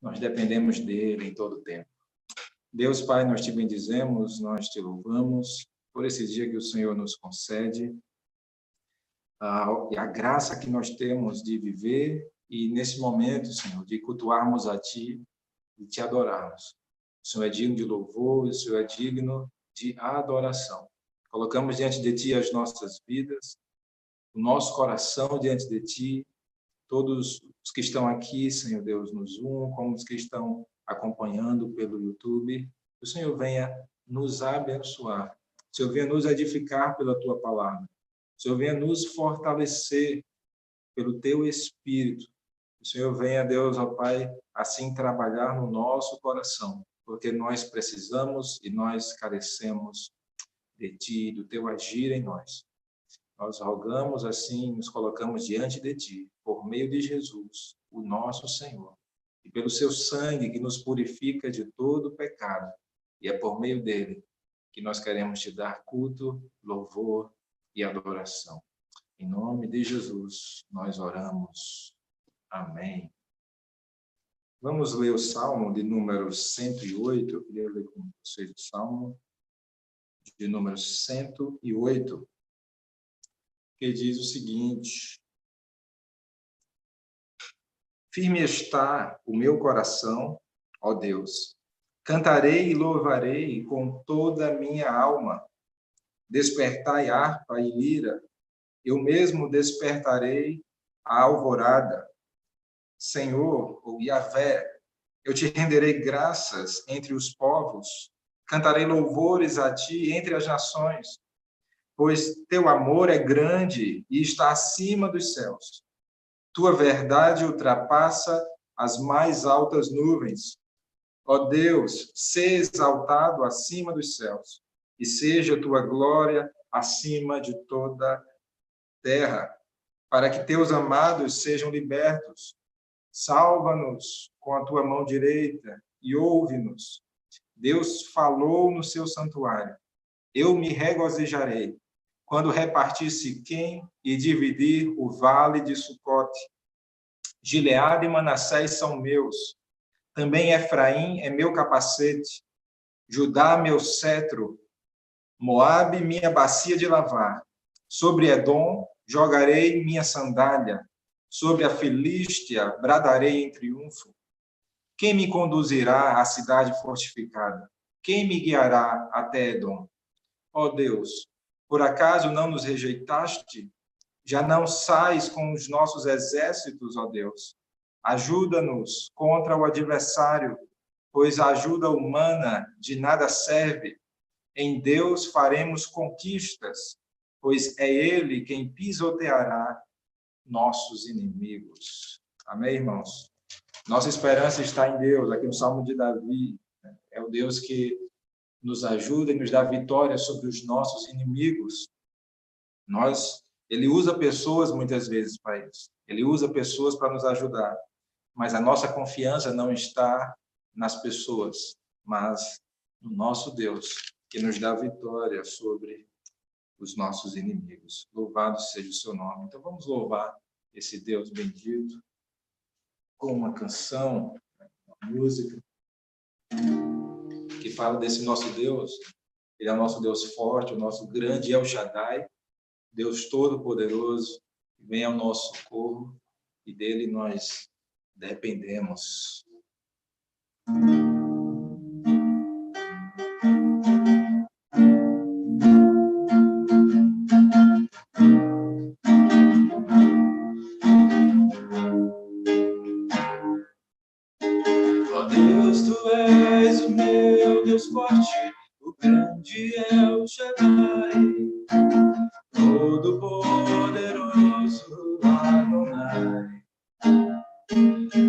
Nós dependemos dele em todo o tempo. Deus Pai, nós te bendizemos, nós te louvamos por esse dia que o Senhor nos concede, e a graça que nós temos de viver e, nesse momento, Senhor, de cultuarmos a Ti e Te adorarmos. O Senhor é digno de louvor, o Senhor é digno de adoração. Colocamos diante de Ti as nossas vidas, o nosso coração diante de Ti, todos os que estão aqui, Senhor Deus, no Zoom, como os que estão acompanhando pelo YouTube, que o Senhor venha nos abençoar, o Senhor venha nos edificar pela Tua palavra, o Senhor venha nos fortalecer pelo Teu Espírito, o Senhor venha, Deus, ó Pai, assim trabalhar no nosso coração, porque nós precisamos e nós carecemos de Ti, do Teu agir em nós. Nós rogamos assim, nos colocamos diante de Ti, por meio de Jesus, o nosso Senhor, e pelo Seu sangue que nos purifica de todo pecado, e é por meio dele que nós queremos Te dar culto, louvor e adoração. Em nome de Jesus, nós oramos. Amém. Vamos ler o Salmo de número 108, eu queria ler com vocês o Salmo de número 108, que diz o seguinte: firme está o meu coração, ó Deus, cantarei e louvarei com toda a minha alma. Despertai harpa e lira, eu mesmo despertarei a alvorada. Senhor, ou Yahvé, eu te renderei graças entre os povos, cantarei louvores a ti entre as nações, pois teu amor é grande e está acima dos céus. Tua verdade ultrapassa as mais altas nuvens. Ó Deus, sê exaltado acima dos céus, e seja tua glória acima de toda a terra, para que teus amados sejam libertos. Salva-nos com a tua mão direita e ouve-nos. Deus falou no seu santuário. Eu me regozijarei quando repartir Siquém e dividir o vale de Sucote. Gileade e Manassés são meus. Também Efraim é meu capacete. Judá, meu cetro. Moabe, minha bacia de lavar. Sobre Edom jogarei minha sandália. Sobre a Filístia bradarei em triunfo. Quem me conduzirá à cidade fortificada? Quem me guiará até Edom? Ó Deus, por acaso não nos rejeitaste? Já não sais com os nossos exércitos, ó Deus? Ajuda-nos contra o adversário, pois a ajuda humana de nada serve. Em Deus faremos conquistas, pois é Ele quem pisoteará nossos inimigos. Amém, irmãos? Nossa esperança está em Deus. Aqui no Salmo de Davi, é o Deus que nos ajuda e nos dá vitória sobre os nossos inimigos. Ele usa pessoas muitas vezes para isso. Ele usa pessoas para nos ajudar. Mas a nossa confiança não está nas pessoas, mas no nosso Deus, que nos dá vitória sobre os nossos inimigos. Louvado seja o seu nome. Então vamos louvar esse Deus bendito com uma canção, uma música que fala desse nosso Deus. Ele é o nosso Deus forte, o nosso grande El Shaddai, Deus todo-poderoso, que vem ao nosso socorro e dele nós dependemos. Ó Deus, tu és o meu Deus forte, o grande El Shaddai, todo-poderoso Adonai.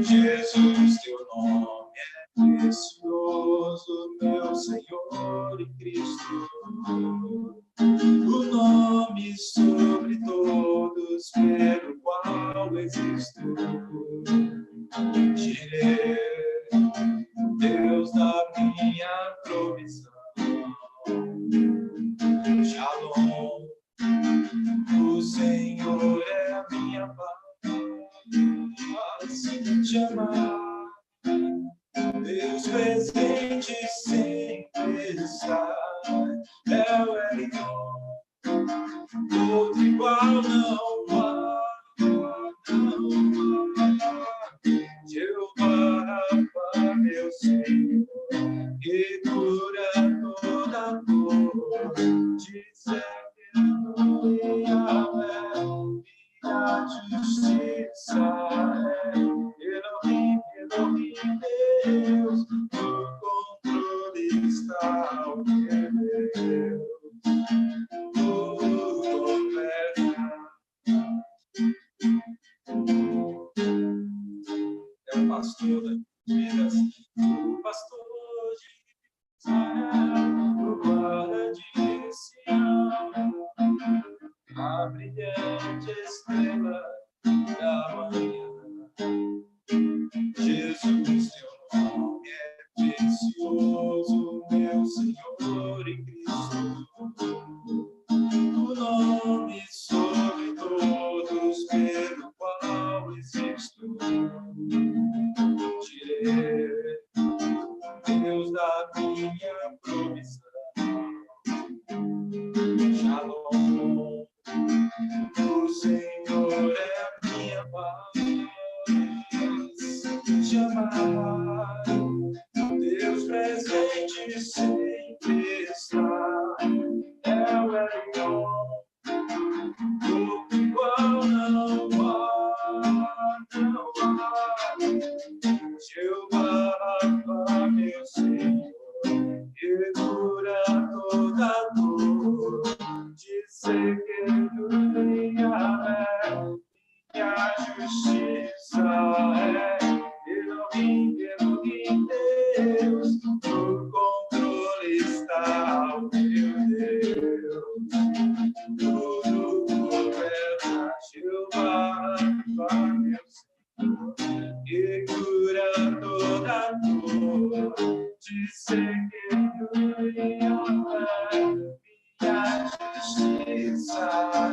Jesus, teu nome é precioso, meu Senhor e Cristo, o nome sobre todos pelo qual existo. Jireh, Deus da minha provisão. Shalom, o Senhor é a minha paz. Te amar Deus presente sempre está. É o Elion, outro igual não há, não há. Jeová Rafa, meu Senhor, que cura toda dor. Dizer que não Yahvé, minha justiça é. Elohim, Elohim, Deus, no controle está o meu Deus. Tudo governa. É o pastor das vidas, o pastor de Israel, o guarda de Sião, a brilhante estrela da manhã. Jesus, teu nome é precioso, meu Senhor e Cristo. O nome sobre todos pelo qual existo. Tirei, Deus da minha provisão. Shalom, o Senhor é a minha paz. Chamar, Deus presente sempre está. É o Elion, outro igual não há, não há. Jeová Rafa, meu Senhor, que cura toda dor. Dizer que Yahvé, minha justiça é. Elohim, Elohim, Deus, no controle está o meu Deus. Tudo governa, Jeová Rafa, meu Senhor, que cura toda dor. Dizer que Yahvé, minha justiça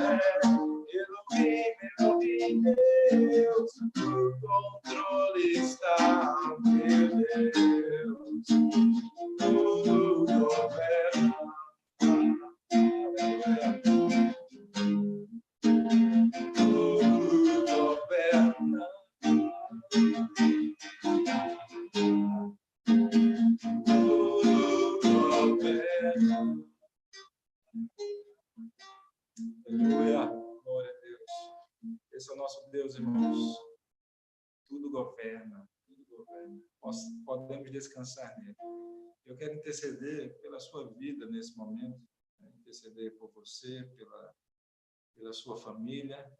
é. Elohim, Elohim, Deus, no controle está o meu Deus. Tudo governa. Tudo governa. Tudo governa. Aleluia. Glória a Deus. Esse é o nosso Deus, irmãos. Tudo governa. Tudo governa. Nós podemos descansar nele. Eu quero interceder pela sua vida nesse momento. Interceder por você, pela sua família,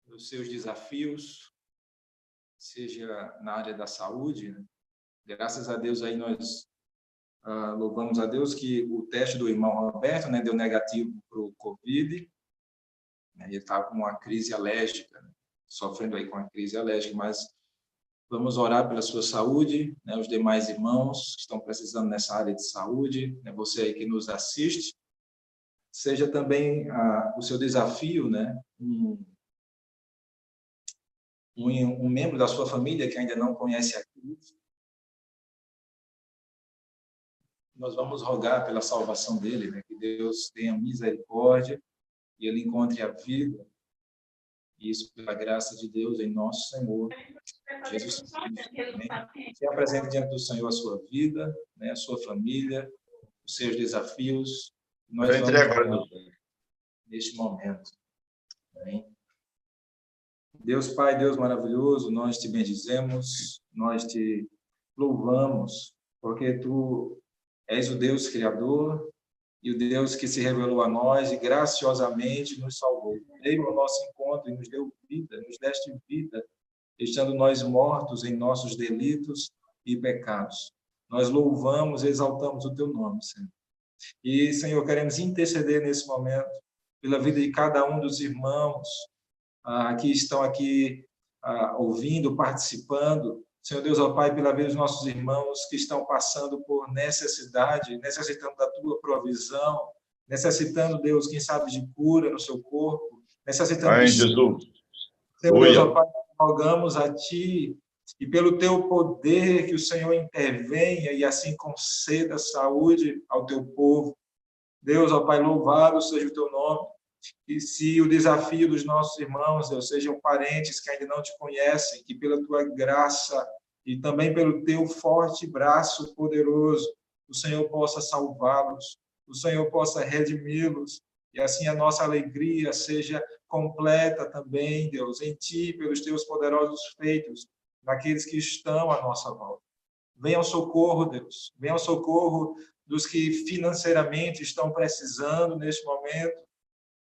pelos seus desafios, seja na área da saúde, né? Graças a Deus aí nós louvamos a Deus que o teste do irmão Roberto, né, deu negativo para o Covid, né, ele estava com uma crise alérgica, né, sofrendo aí com a crise alérgica, mas vamos orar pela sua saúde, né, os demais irmãos que estão precisando nessa área de saúde, né, você aí que nos assiste, seja também o seu desafio, né, um membro da sua família que ainda não conhece a Cristo. Nós vamos rogar pela salvação dele, né? Que Deus tenha misericórdia e ele encontre a vida. E isso pela graça de Deus em nosso Senhor Jesus Cristo. Se apresente diante do Senhor a sua vida, né? A sua família, os seus desafios. Nós vamos orar neste momento. Amém? Deus Pai, Deus maravilhoso, nós te bendizemos, nós te louvamos, porque tu és o Deus Criador e o Deus que se revelou a nós e graciosamente nos salvou. Veio ao nosso encontro e nos deu vida, nos deste vida, estando nós mortos em nossos delitos e pecados. Nós louvamos e exaltamos o teu nome, Senhor. E, Senhor, queremos interceder nesse momento pela vida de cada um dos irmãos que estão aqui ouvindo, participando. Senhor Deus, ó Pai, pela vida dos nossos irmãos que estão passando por necessidade, necessitando da Tua provisão, necessitando, Deus, quem sabe, de cura no seu corpo, necessitando de... Jesus. Senhor Deus, ó Pai, rogamos a Ti e pelo teu poder que o Senhor intervenha e assim conceda saúde ao teu povo. Deus, ó Pai, louvado seja o teu nome. E se o desafio dos nossos irmãos, Deus, sejam parentes que ainda não te conhecem, que pela tua graça e também pelo teu forte braço poderoso, o Senhor possa salvá-los, o Senhor possa redimi-los, e assim a nossa alegria seja completa também, Deus, em ti, pelos teus poderosos feitos, naqueles que estão à nossa volta. Venha ao socorro, Deus, venha ao socorro dos que financeiramente estão precisando neste momento.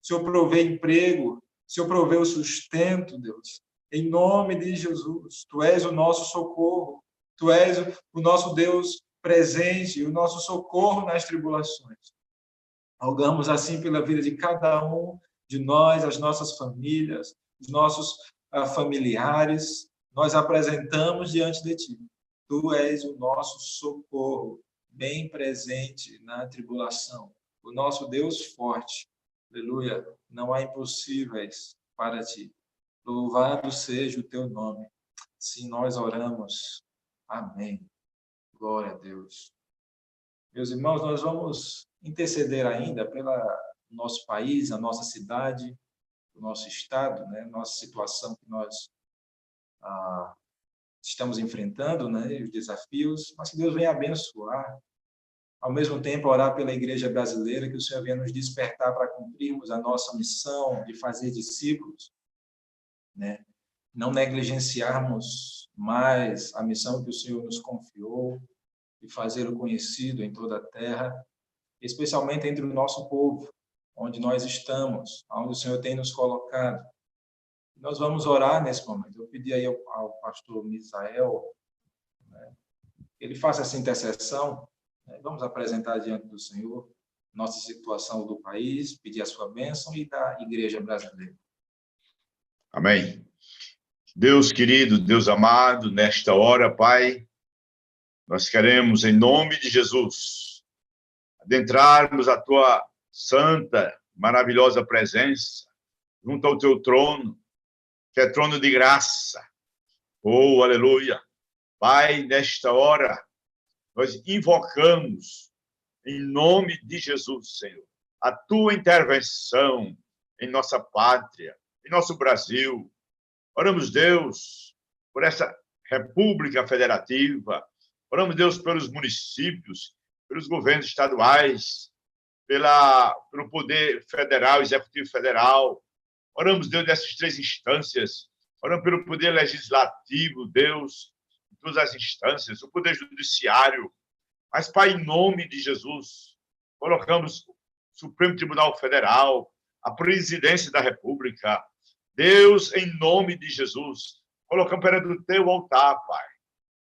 O Senhor provê emprego, o Senhor provê o sustento, Deus. Em nome de Jesus, Tu és o nosso socorro, Tu és o nosso Deus presente, o nosso socorro nas tribulações. Rogamos assim pela vida de cada um de nós, as nossas famílias, os nossos familiares. Nós apresentamos diante de Ti. Tu és o nosso socorro, bem presente na tribulação. O nosso Deus forte. Aleluia. Não há impossíveis para Ti. Louvado seja o Teu nome. Assim nós oramos. Amém. Glória a Deus. Meus irmãos, nós vamos interceder ainda pelo nosso país, a nossa cidade, o nosso estado, né? Nossa situação que nós estamos enfrentando, né? Os desafios, mas que Deus venha abençoar. Ao mesmo tempo, orar pela igreja brasileira, que o Senhor venha nos despertar para cumprirmos a nossa missão de fazer discípulos, né? Não negligenciarmos mais a missão que o Senhor nos confiou, de fazer-o conhecido em toda a terra, especialmente entre o nosso povo, onde nós estamos, onde o Senhor tem nos colocado. Nós vamos orar nesse momento. Eu pedi aí ao pastor Misael, né, ele faça essa intercessão, né, vamos apresentar diante do Senhor nossa situação do país, pedir a sua bênção e da igreja brasileira. Amém. Deus querido, Deus amado, nesta hora, Pai, nós queremos, em nome de Jesus, adentrarmos a Tua santa, maravilhosa presença, junto ao Teu trono, que é trono de graça. Oh, aleluia. Pai, nesta hora, nós invocamos, em nome de Jesus, Senhor, a Tua intervenção em nossa pátria, em nosso Brasil. Oramos, Deus, por essa República Federativa. Oramos, Deus, pelos municípios, pelos governos estaduais, pelo poder federal, executivo federal. Oramos, Deus, dessas três instâncias. Oramos pelo poder legislativo, Deus, em todas as instâncias, o poder judiciário. Mas, Pai, em nome de Jesus, colocamos o Supremo Tribunal Federal, a Presidência da República. Deus, em nome de Jesus, colocamos perante o Teu altar, Pai.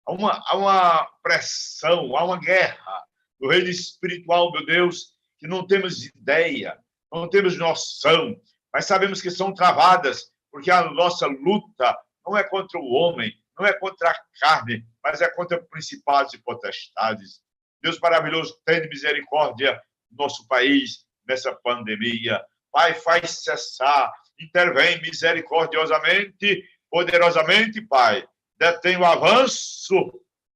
Há uma pressão, há uma guerra no reino espiritual, meu Deus, que não temos ideia, não temos noção, mas sabemos que são travadas, porque a nossa luta não é contra o homem, não é contra a carne, mas é contra principados e potestades. Deus maravilhoso, tenha misericórdia no nosso país, nessa pandemia. Pai, faz cessar, intervém misericordiosamente, poderosamente, Pai. Detém o avanço,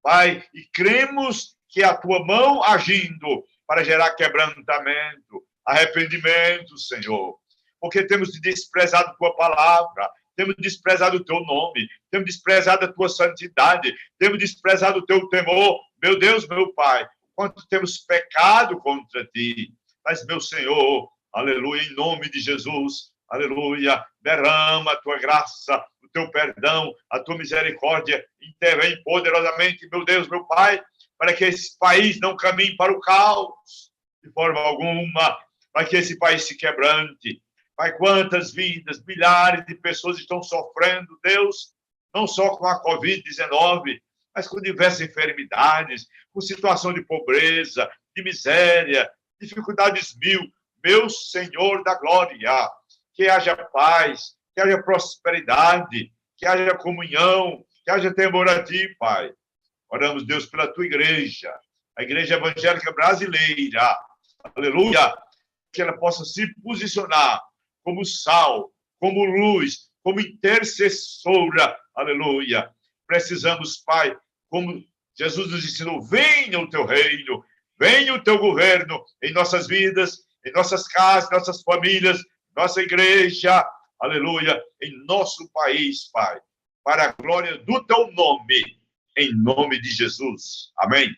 Pai, e cremos que a Tua mão agindo para gerar quebrantamento, arrependimento, Senhor. Porque temos desprezado a Tua palavra, temos desprezado o Teu nome, temos desprezado a Tua santidade, temos desprezado o Teu temor. Meu Deus, meu Pai, quanto temos pecado contra Ti. Mas, meu Senhor, aleluia, em nome de Jesus, aleluia, derrama a Tua graça, o Teu perdão, a Tua misericórdia, intervém poderosamente, meu Deus, meu Pai, para que esse país não caminhe para o caos, de forma alguma, para que esse país se quebrante. Pai, quantas vidas, milhares de pessoas estão sofrendo, Deus, não só com a Covid-19, mas com diversas enfermidades, com situação de pobreza, de miséria, dificuldades mil. Meu Senhor da glória, que haja paz, que haja prosperidade, que haja comunhão, que haja temor a Ti, Pai. Oramos, Deus, pela Tua igreja, a Igreja Evangélica Brasileira, aleluia, que ela possa se posicionar como sal, como luz, como intercessora, aleluia, precisamos, Pai, como Jesus nos ensinou, venha o teu reino, venha o teu governo em nossas vidas, em nossas casas, nossas famílias, nossa igreja, aleluia, em nosso país, Pai, para a glória do teu nome, em nome de Jesus. Amém.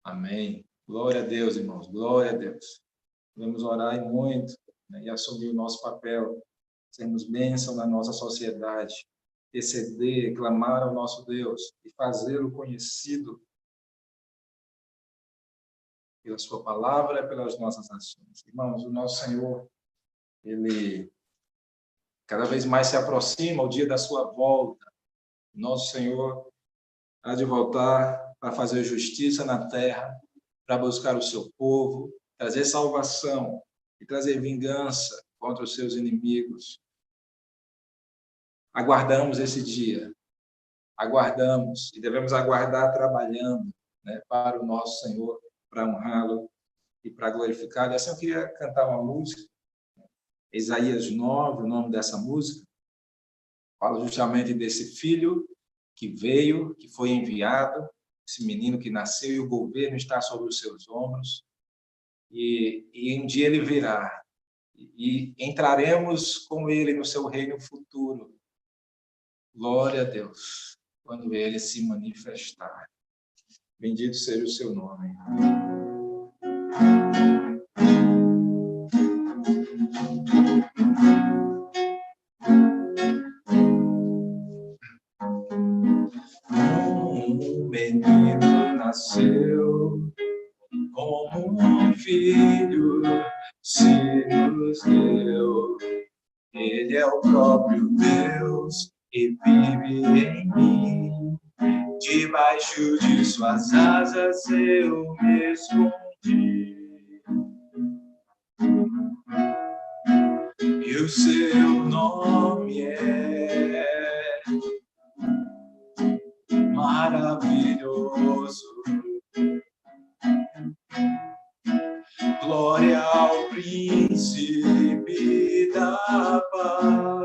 Amém. Glória a Deus, irmãos. Glória a Deus. Vamos orar muito, né, e assumir o nosso papel, sermos bênção na nossa sociedade, interceder, clamar ao nosso Deus e fazê-lo conhecido pela sua palavra e pelas nossas ações. Irmãos, o nosso Senhor, ele cada vez mais se aproxima o dia da sua volta. O nosso Senhor há de voltar para fazer justiça na terra, para buscar o seu povo, trazer salvação e trazer vingança contra os seus inimigos. Aguardamos esse dia, aguardamos e devemos aguardar trabalhando, né, para o nosso Senhor, para honrá-lo e para glorificar. E assim eu queria cantar uma música, Isaías 9, o nome dessa música, fala justamente desse filho que veio, que foi enviado, esse menino que nasceu e o governo está sobre os seus ombros, e um dia ele virá, e entraremos com ele no seu reino futuro. Glória a Deus, quando ele se manifestar. Bendito seja o seu nome. Um menino nasceu, como um filho se nos deu. Ele é o próprio Deus e vive em mim. Debaixo de suas asas eu me escondi. E o seu nome é maravilhoso. Glória ao príncipe da paz.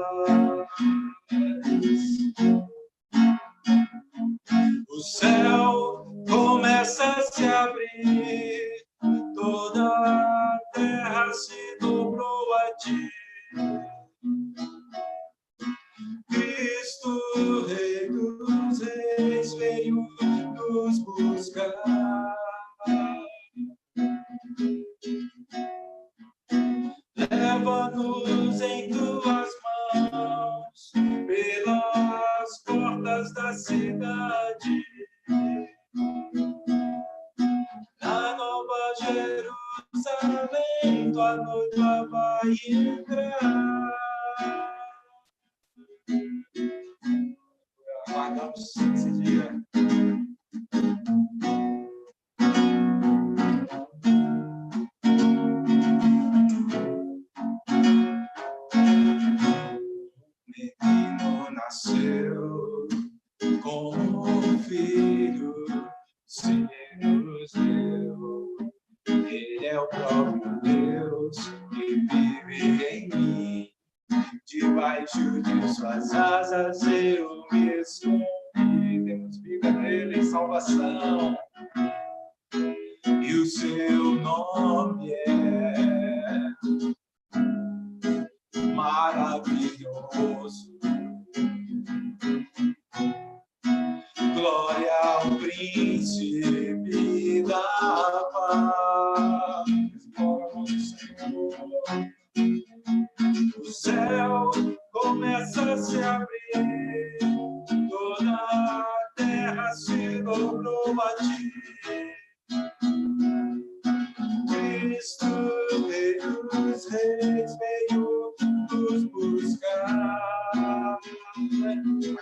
O céu começa a se abrir, toda a terra se dobrou a ti. Cristo, Rei dos Reis, veio nos buscar. Leva-nos em tuas mãos pelas portas da cidade. Na Nova Jerusalém, tua noiva vai entrar. Aguardamos esse dia. Menino nasceu, como um filho se nos deu. Ele é o próprio Deus que vive em mim. Debaixo de suas asas eu me escondi. Temos vida nele em salvação. E o seu nome é maravilhoso. Glória ao príncipe da paz. O céu começa a se abrir, toda a terra se dobrou a ti. Cristo, Rei dos Reis, veio nos buscar.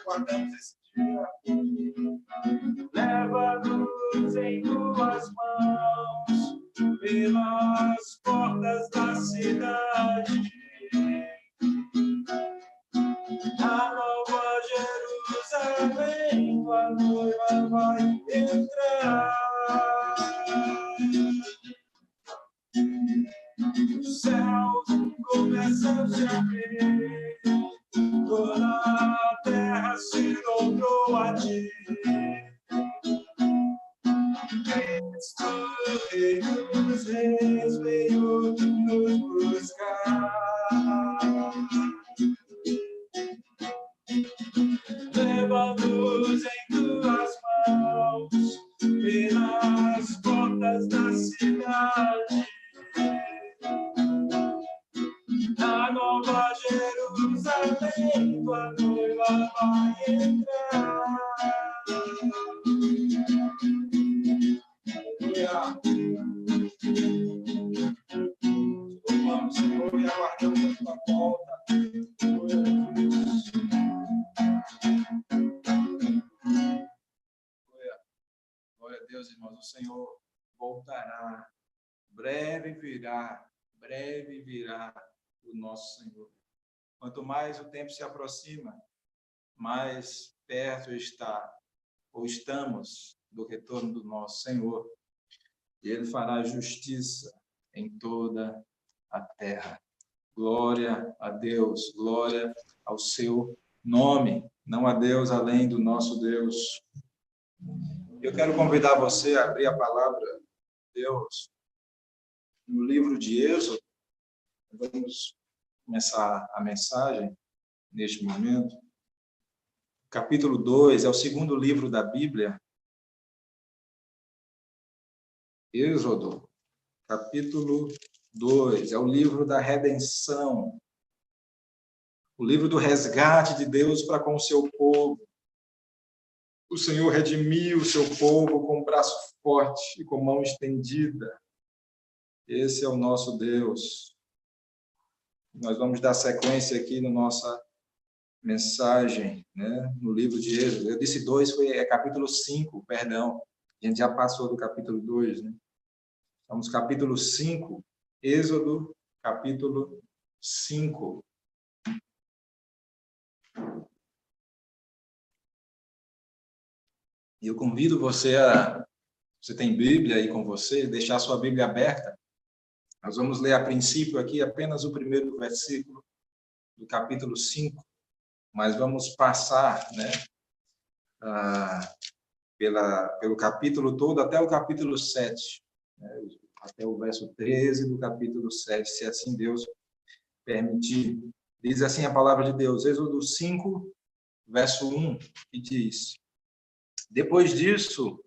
Aguardamos esse dia. Leva-nos em tuas mãos pelas portas da cidade. Na Nova Jerusalém, tua noiva vai entrar. Os céus começam a se abrir, toda a terra se dobrou a ti. Cristo, Rei dos Reis, veio nos buscar. Leva-nos em tuas mãos pelas portas da cidade. Na Nova Jerusalém, tua noiva vai entrar. Louvamos, Senhor, e aguardamos a tua volta. Glória a Deus, irmãos. O Senhor voltará. Breve virá o nosso Senhor. Quanto mais o tempo se aproxima, mais perto está, ou estamos, do retorno do nosso Senhor. E Ele fará justiça em toda a terra. Glória a Deus, glória ao seu nome. Não há Deus além do nosso Deus. Eu quero convidar você a abrir a palavra de Deus no livro de Êxodo. Vamos começar a mensagem neste momento. Capítulo 2 é o segundo livro da Bíblia. Êxodo, capítulo 2, é o livro da redenção, o livro do resgate de Deus para com o seu povo. O Senhor redimiu o seu povo com braço forte e com mão estendida. Esse é o nosso Deus. Nós vamos dar sequência aqui na nossa mensagem, né, no livro de Êxodo. Eu disse 2, é capítulo 5, perdão. A gente já passou do capítulo 2, né? Vamos capítulo 5, Êxodo, capítulo 5. E eu convido você você tem Bíblia aí com você, deixar sua Bíblia aberta. Nós vamos ler a princípio aqui apenas o primeiro versículo do capítulo 5, mas vamos passar, né, pelo capítulo todo até o capítulo 7, né, até o verso 13 do capítulo 7, se assim Deus permitir. Diz assim a palavra de Deus, Êxodo 5, verso 1, que diz: Depois disso,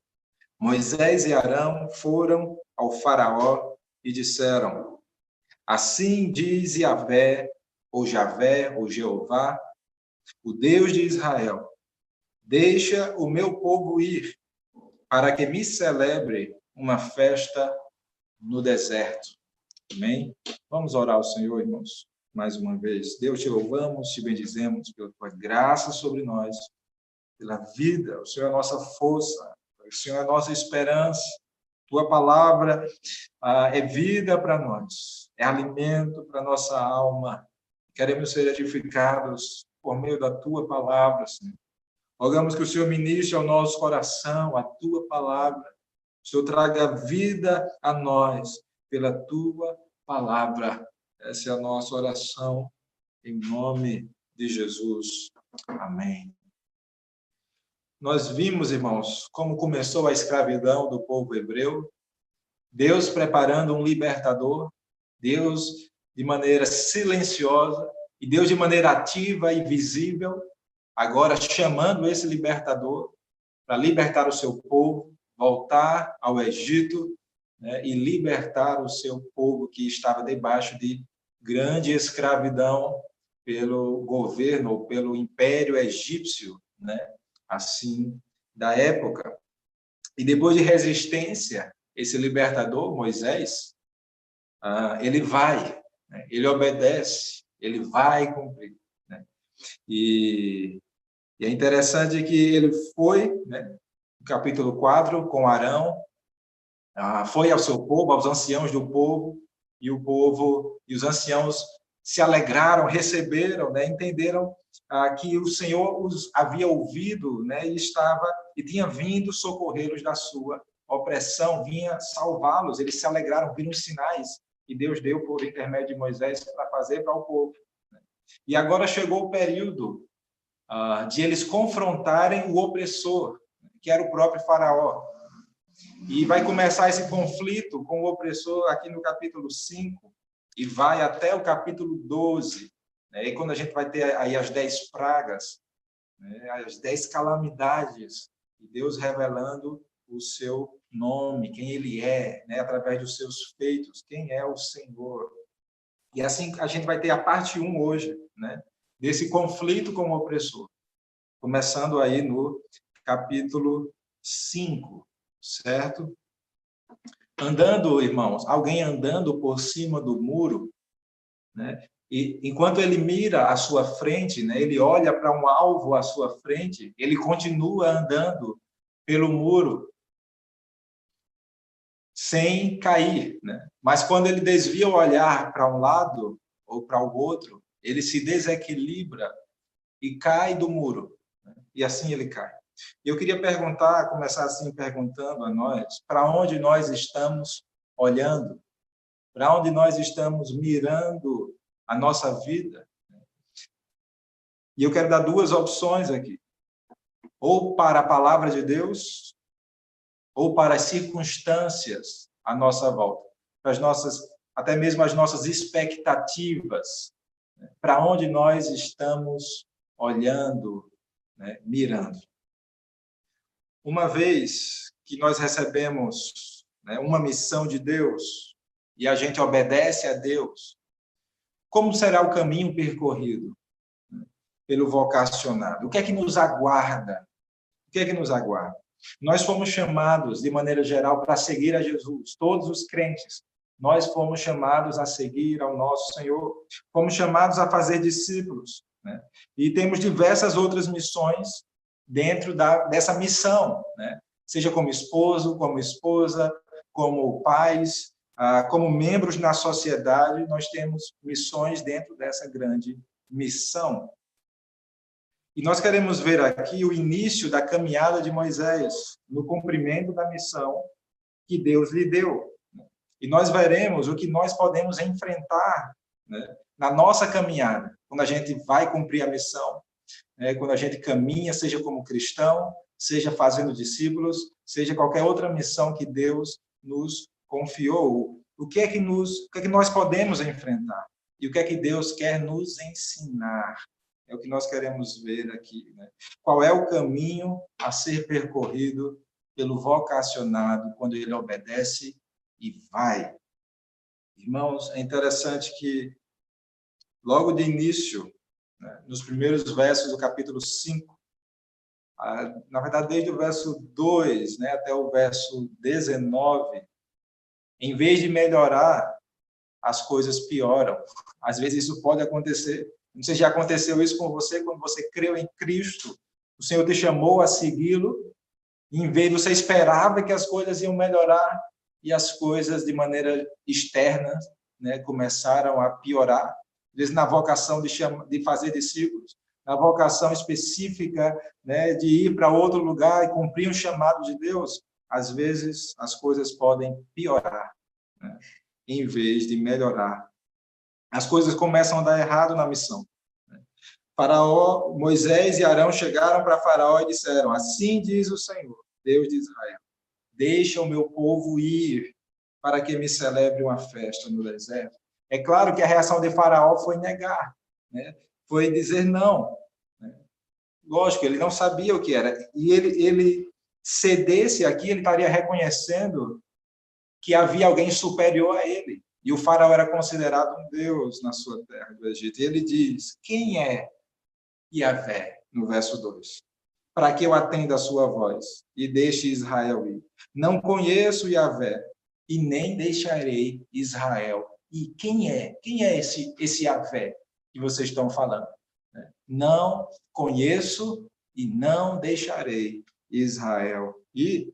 Moisés e Arão foram ao faraó e disseram: Assim diz Yahvé, ou Javé, ou Jeová, o Deus de Israel: Deixa o meu povo ir, para que me celebre uma festa no deserto. Amém? Vamos orar ao Senhor, irmãos, mais uma vez. Deus, te louvamos, te bendizemos pela tua graça sobre nós, pela vida. O Senhor é a nossa força, o Senhor é a nossa esperança. Tua palavra é vida para nós, é alimento para nossa alma. Queremos ser edificados por meio da tua palavra, Senhor. Rogamos que o Senhor ministre ao nosso coração a tua palavra. O Senhor traga vida a nós pela tua palavra. Essa é a nossa oração, em nome de Jesus. Amém. Nós vimos, irmãos, como começou a escravidão do povo hebreu, Deus preparando um libertador, Deus de maneira silenciosa e Deus de maneira ativa e visível, agora chamando esse libertador para libertar o seu povo, voltar ao Egito, né, e libertar o seu povo que estava debaixo de grande escravidão pelo governo, ou pelo império egípcio, né, assim, da época. E depois de resistência, esse libertador, Moisés, ele vai, né, ele obedece, ele vai cumprir, né? E é interessante que ele foi, né, no capítulo 4, com Arão, foi ao seu povo, aos anciãos do povo, e os anciãos se alegraram, receberam, né, entenderam que o Senhor os havia ouvido, né, e tinha vindo socorrê-los da sua opressão, vinha salvá-los. Eles se alegraram, viram os sinais que Deus deu por intermédio de Moisés para fazer para o povo, né? E agora chegou o período de eles confrontarem o opressor, que era o próprio Faraó. E vai começar esse conflito com o opressor aqui no capítulo 5 e vai até o capítulo 12. Né? E quando a gente vai ter aí as 10 pragas, né? As 10 calamidades, e Deus revelando o seu nome, quem ele é, né? Através dos seus feitos, quem é o Senhor. E assim a gente vai ter a parte 1 hoje, né? Desse conflito com o opressor, começando aí no capítulo 5, certo? Andando, irmãos, alguém andando por cima do muro, né? E enquanto ele mira à sua frente, né? Ele olha para um alvo à sua frente, ele continua andando pelo muro sem cair, né? Mas quando ele desvia o olhar para um lado ou para o outro, ele se desequilibra e cai do muro, né? E assim ele cai. Eu queria começar assim perguntando a nós, para onde nós estamos olhando? Para onde nós estamos mirando a nossa vida? E eu quero dar 2 opções aqui. Ou para a palavra de Deus, ou para as circunstâncias à nossa volta, para as nossas, até mesmo as nossas expectativas, né? Para onde nós estamos olhando, né? Mirando. Uma vez que nós recebemos, né, uma missão de Deus e a gente obedece a Deus, como será o caminho percorrido, né, pelo vocacionado? O que é que nos aguarda? O que é que nos aguarda? Nós fomos chamados, de maneira geral, para seguir a Jesus, todos os crentes. Nós fomos chamados a seguir ao nosso Senhor. Fomos chamados a fazer discípulos, né? E temos diversas outras missões dentro dessa missão, né? Seja como esposo, como esposa, como pais, como membros na sociedade, nós temos missões dentro dessa grande missão. E nós queremos ver aqui o início da caminhada de Moisés, no cumprimento da missão que Deus lhe deu. E nós veremos o que nós podemos enfrentar, né, na nossa caminhada, quando a gente vai cumprir a missão, né, quando a gente caminha, seja como cristão, seja fazendo discípulos, seja qualquer outra missão que Deus nos confiou. O que é que nós podemos enfrentar? E o que é que Deus quer nos ensinar? É o que nós queremos ver aqui, né? Qual é o caminho a ser percorrido pelo vocacionado quando ele obedece e vai? Irmãos, é interessante que logo de início, né, nos primeiros versos do capítulo 5, na verdade, desde o verso 2, né, até o verso 19, em vez de melhorar, as coisas pioram. Às vezes isso pode acontecer. Não sei se já aconteceu isso com você, quando você creu em Cristo, o Senhor te chamou a segui-lo, e em vez você esperava que as coisas iam melhorar, e as coisas de maneira externa, né, começaram a piorar. Às vezes na vocação de fazer discípulos, na vocação específica, né, de ir para outro lugar e cumprir um chamado de Deus, às vezes as coisas podem piorar, né, em vez de melhorar. As coisas começam a dar errado na missão. Faraó, Moisés e Arão chegaram para Faraó e disseram: assim diz o Senhor, Deus de Israel, deixa o meu povo ir para que me celebre uma festa no deserto. É claro que a reação de Faraó foi negar, né? Foi dizer não, né? Lógico, ele não sabia o que era. E ele cedesse aqui, ele estaria reconhecendo que havia alguém superior a ele. E o faraó era considerado um deus na sua terra do Egito. E ele diz: quem é Yahvé? No verso 2. Para que eu atenda a sua voz e deixe Israel ir. Não conheço Yahvé e nem deixarei Israel. E quem é? Quem é esse Yahvé que vocês estão falando? Não conheço e não deixarei Israel ir.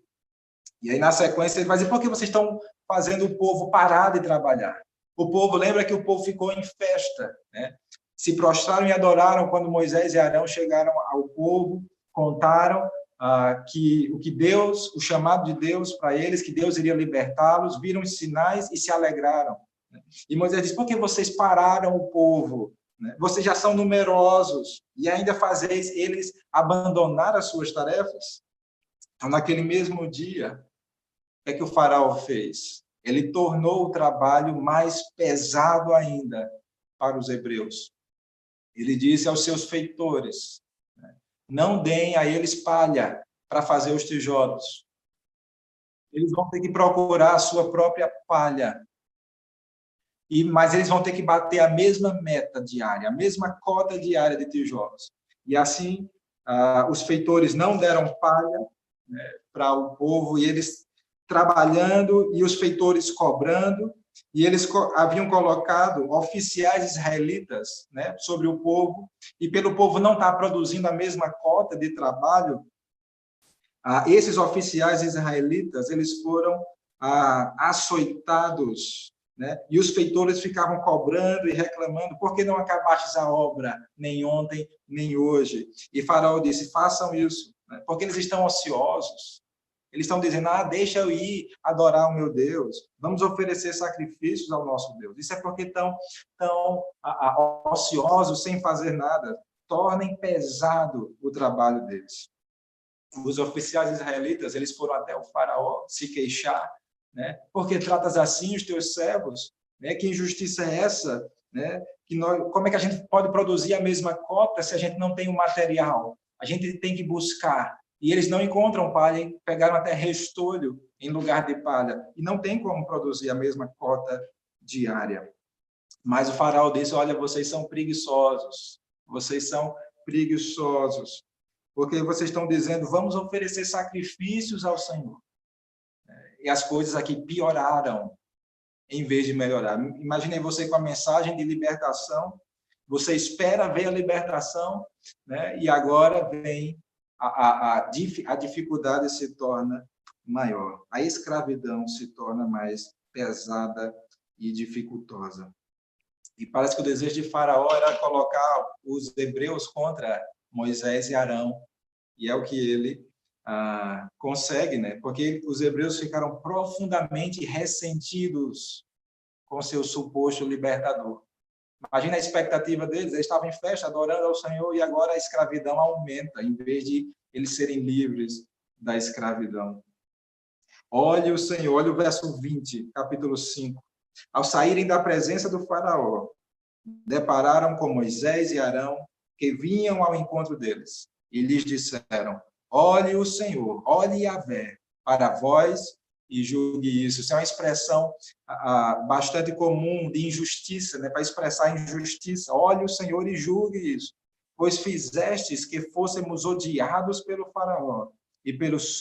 E aí, na sequência, ele vai dizer: por que vocês estão fazendo o povo parar de trabalhar? O povo, lembra que o povo ficou em festa, né? Se prostraram e adoraram quando Moisés e Arão chegaram ao povo, contaram o chamado de Deus para eles, que Deus iria libertá-los, viram os sinais e se alegraram. E Moisés diz: por que vocês pararam o povo né? Vocês já são numerosos e ainda fazeis eles abandonar as suas tarefas? Então, naquele mesmo dia, o que é que o faraó fez? Ele tornou o trabalho mais pesado ainda para os hebreus. Ele disse aos seus feitores, né, não deem a eles palha para fazer os tijolos. Eles vão ter que procurar a sua própria palha. Mas eles vão ter que bater a mesma meta diária, a mesma cota diária de tijolos. E assim, os feitores não deram palha, né, para o povo, e eles trabalhando, e os feitores cobrando, e eles haviam colocado oficiais israelitas, né, sobre o povo, e pelo povo não estar produzindo a mesma cota de trabalho, esses oficiais israelitas, eles foram açoitados, né? E os feitores ficavam cobrando e reclamando, por que não acabastes a obra, nem ontem, nem hoje? E Faraó disse, façam isso, né? Porque eles estão ociosos. Eles estão dizendo, deixa eu ir adorar o meu Deus, vamos oferecer sacrifícios ao nosso Deus. Isso é porque estão ociosos, sem fazer nada. Tornem pesado o trabalho deles. Os oficiais israelitas, eles foram até o faraó se queixar, né? Porque tratas assim os teus servos, né? Que injustiça é essa, né? Como é que a gente pode produzir a mesma cota se a gente não tem o material? A gente tem que buscar. E eles não encontram palha, pegaram até restolho em lugar de palha. E não tem como produzir a mesma cota diária. Mas o faraó disse, olha, vocês são preguiçosos. Vocês são preguiçosos. Porque vocês estão dizendo, vamos oferecer sacrifícios ao Senhor. E as coisas aqui pioraram, em vez de melhorar. Imaginem você com a mensagem de libertação, você espera ver a libertação, né? E agora vem a dificuldade se torna maior. A escravidão se torna mais pesada e dificultosa. E parece que o desejo de Faraó era colocar os hebreus contra Moisés e Arão, e é o que ele consegue, né? Porque os hebreus ficaram profundamente ressentidos com seu suposto libertador. Imagina a expectativa deles, eles estavam em festa, adorando ao Senhor, e agora a escravidão aumenta, em vez de eles serem livres da escravidão. Olhe o Senhor, olha o verso 20, capítulo 5. Ao saírem da presença do faraó, depararam com Moisés e Arão, que vinham ao encontro deles, e lhes disseram, olhe o Senhor, olhe Yahvé, para vós e julgue isso. Isso é uma expressão bastante comum de injustiça, né? Para expressar injustiça. Olhe o Senhor e julgue isso. Pois fizestes que fôssemos odiados pelo faraó e pelos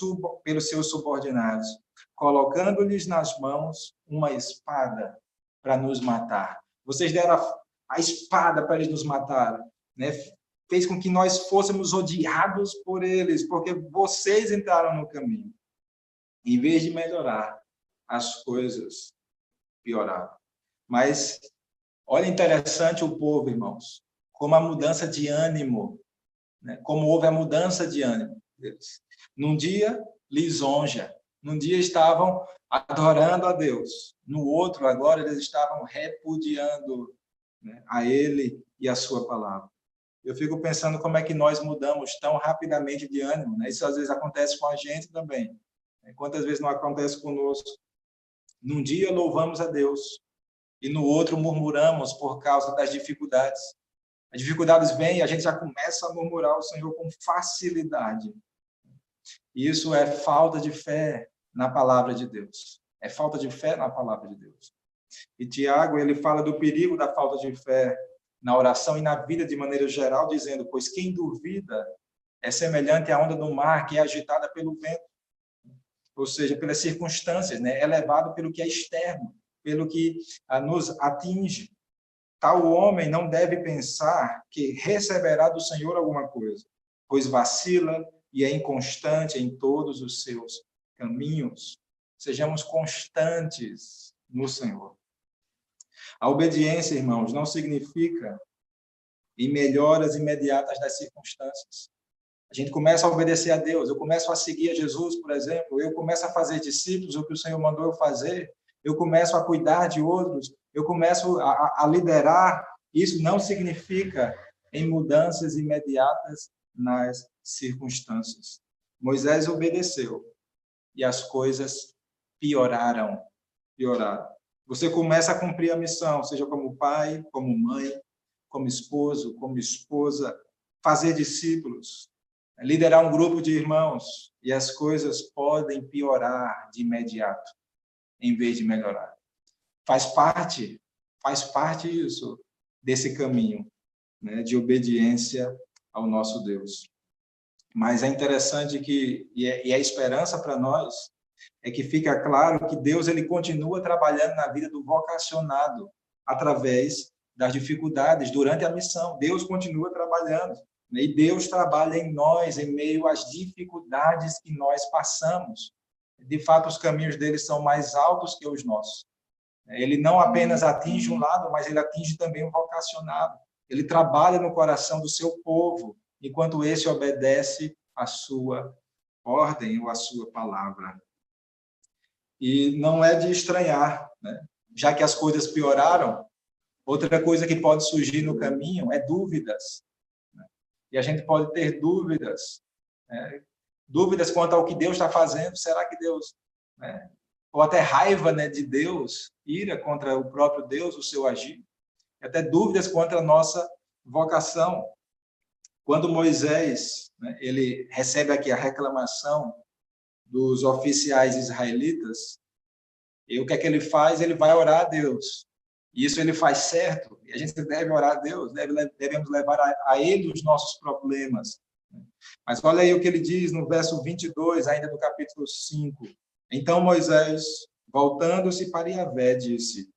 seus subordinados, colocando-lhes nas mãos uma espada para nos matar. Vocês deram a espada para eles nos matarem, né? Fez com que nós fôssemos odiados por eles, porque vocês entraram no caminho. Em vez de melhorar, as coisas pioraram. Mas, olha interessante o povo, irmãos, como a mudança de ânimo, né? Como houve a mudança de ânimo deles. Num dia, lisonja. Num dia estavam adorando a Deus. No outro, agora, eles estavam repudiando, né, a Ele e a sua palavra. Eu fico pensando como é que nós mudamos tão rapidamente de ânimo, né? Isso às vezes acontece com a gente também. Quantas vezes não acontece conosco? Num dia louvamos a Deus e no outro murmuramos por causa das dificuldades. As dificuldades vêm e a gente já começa a murmurar o Senhor com facilidade. Isso é falta de fé na palavra de Deus. É falta de fé na palavra de Deus. E Tiago, ele fala do perigo da falta de fé na oração e na vida de maneira geral, dizendo, pois quem duvida é semelhante à onda do mar que é agitada pelo vento, ou seja, pelas circunstâncias, né? É levado pelo que é externo, pelo que nos atinge. Tal homem não deve pensar que receberá do Senhor alguma coisa, pois vacila e é inconstante em todos os seus caminhos. Sejamos constantes no Senhor. A obediência, irmãos, não significa em melhoras imediatas das circunstâncias. A gente começa a obedecer a Deus, eu começo a seguir a Jesus, por exemplo, eu começo a fazer discípulos, o que o Senhor mandou eu fazer, eu começo a cuidar de outros, eu começo a liderar Isso não significa em mudanças imediatas nas circunstâncias. Moisés obedeceu e as coisas pioraram. Você começa a cumprir a missão, seja como pai, como mãe, como esposo, como esposa, fazer discípulos, liderar um grupo de irmãos, e as coisas podem piorar de imediato, em vez de melhorar. Faz parte isso, desse caminho, né, de obediência ao nosso Deus. Mas é interessante que, e a esperança para nós, é que fica claro que Deus ele continua trabalhando na vida do vocacionado, através das dificuldades, durante a missão. Deus continua trabalhando, né? E Deus trabalha em nós, em meio às dificuldades que nós passamos. De fato, os caminhos dele são mais altos que os nossos. Ele não apenas atinge um lado, mas ele atinge também o vocacionado. Ele trabalha no coração do seu povo, enquanto esse obedece à sua ordem ou à sua palavra. E não é de estranhar, né? Já que as coisas pioraram, outra coisa que pode surgir no caminho é dúvidas, né? E a gente pode ter dúvidas, né? Dúvidas quanto ao que Deus está fazendo. Será que Deus, né? Ou até raiva, né, de Deus, ira contra o próprio Deus, o seu agir, até dúvidas quanto à nossa vocação. Quando Moisés, né, ele recebe aqui a reclamação dos oficiais israelitas, e o que é que ele faz? Ele vai orar a Deus. E isso ele faz certo, e a gente deve orar a Deus, devemos levar a ele os nossos problemas. Mas olha aí o que ele diz no verso 22, ainda do capítulo 5. Então Moisés, voltando-se para Yahvé, disse: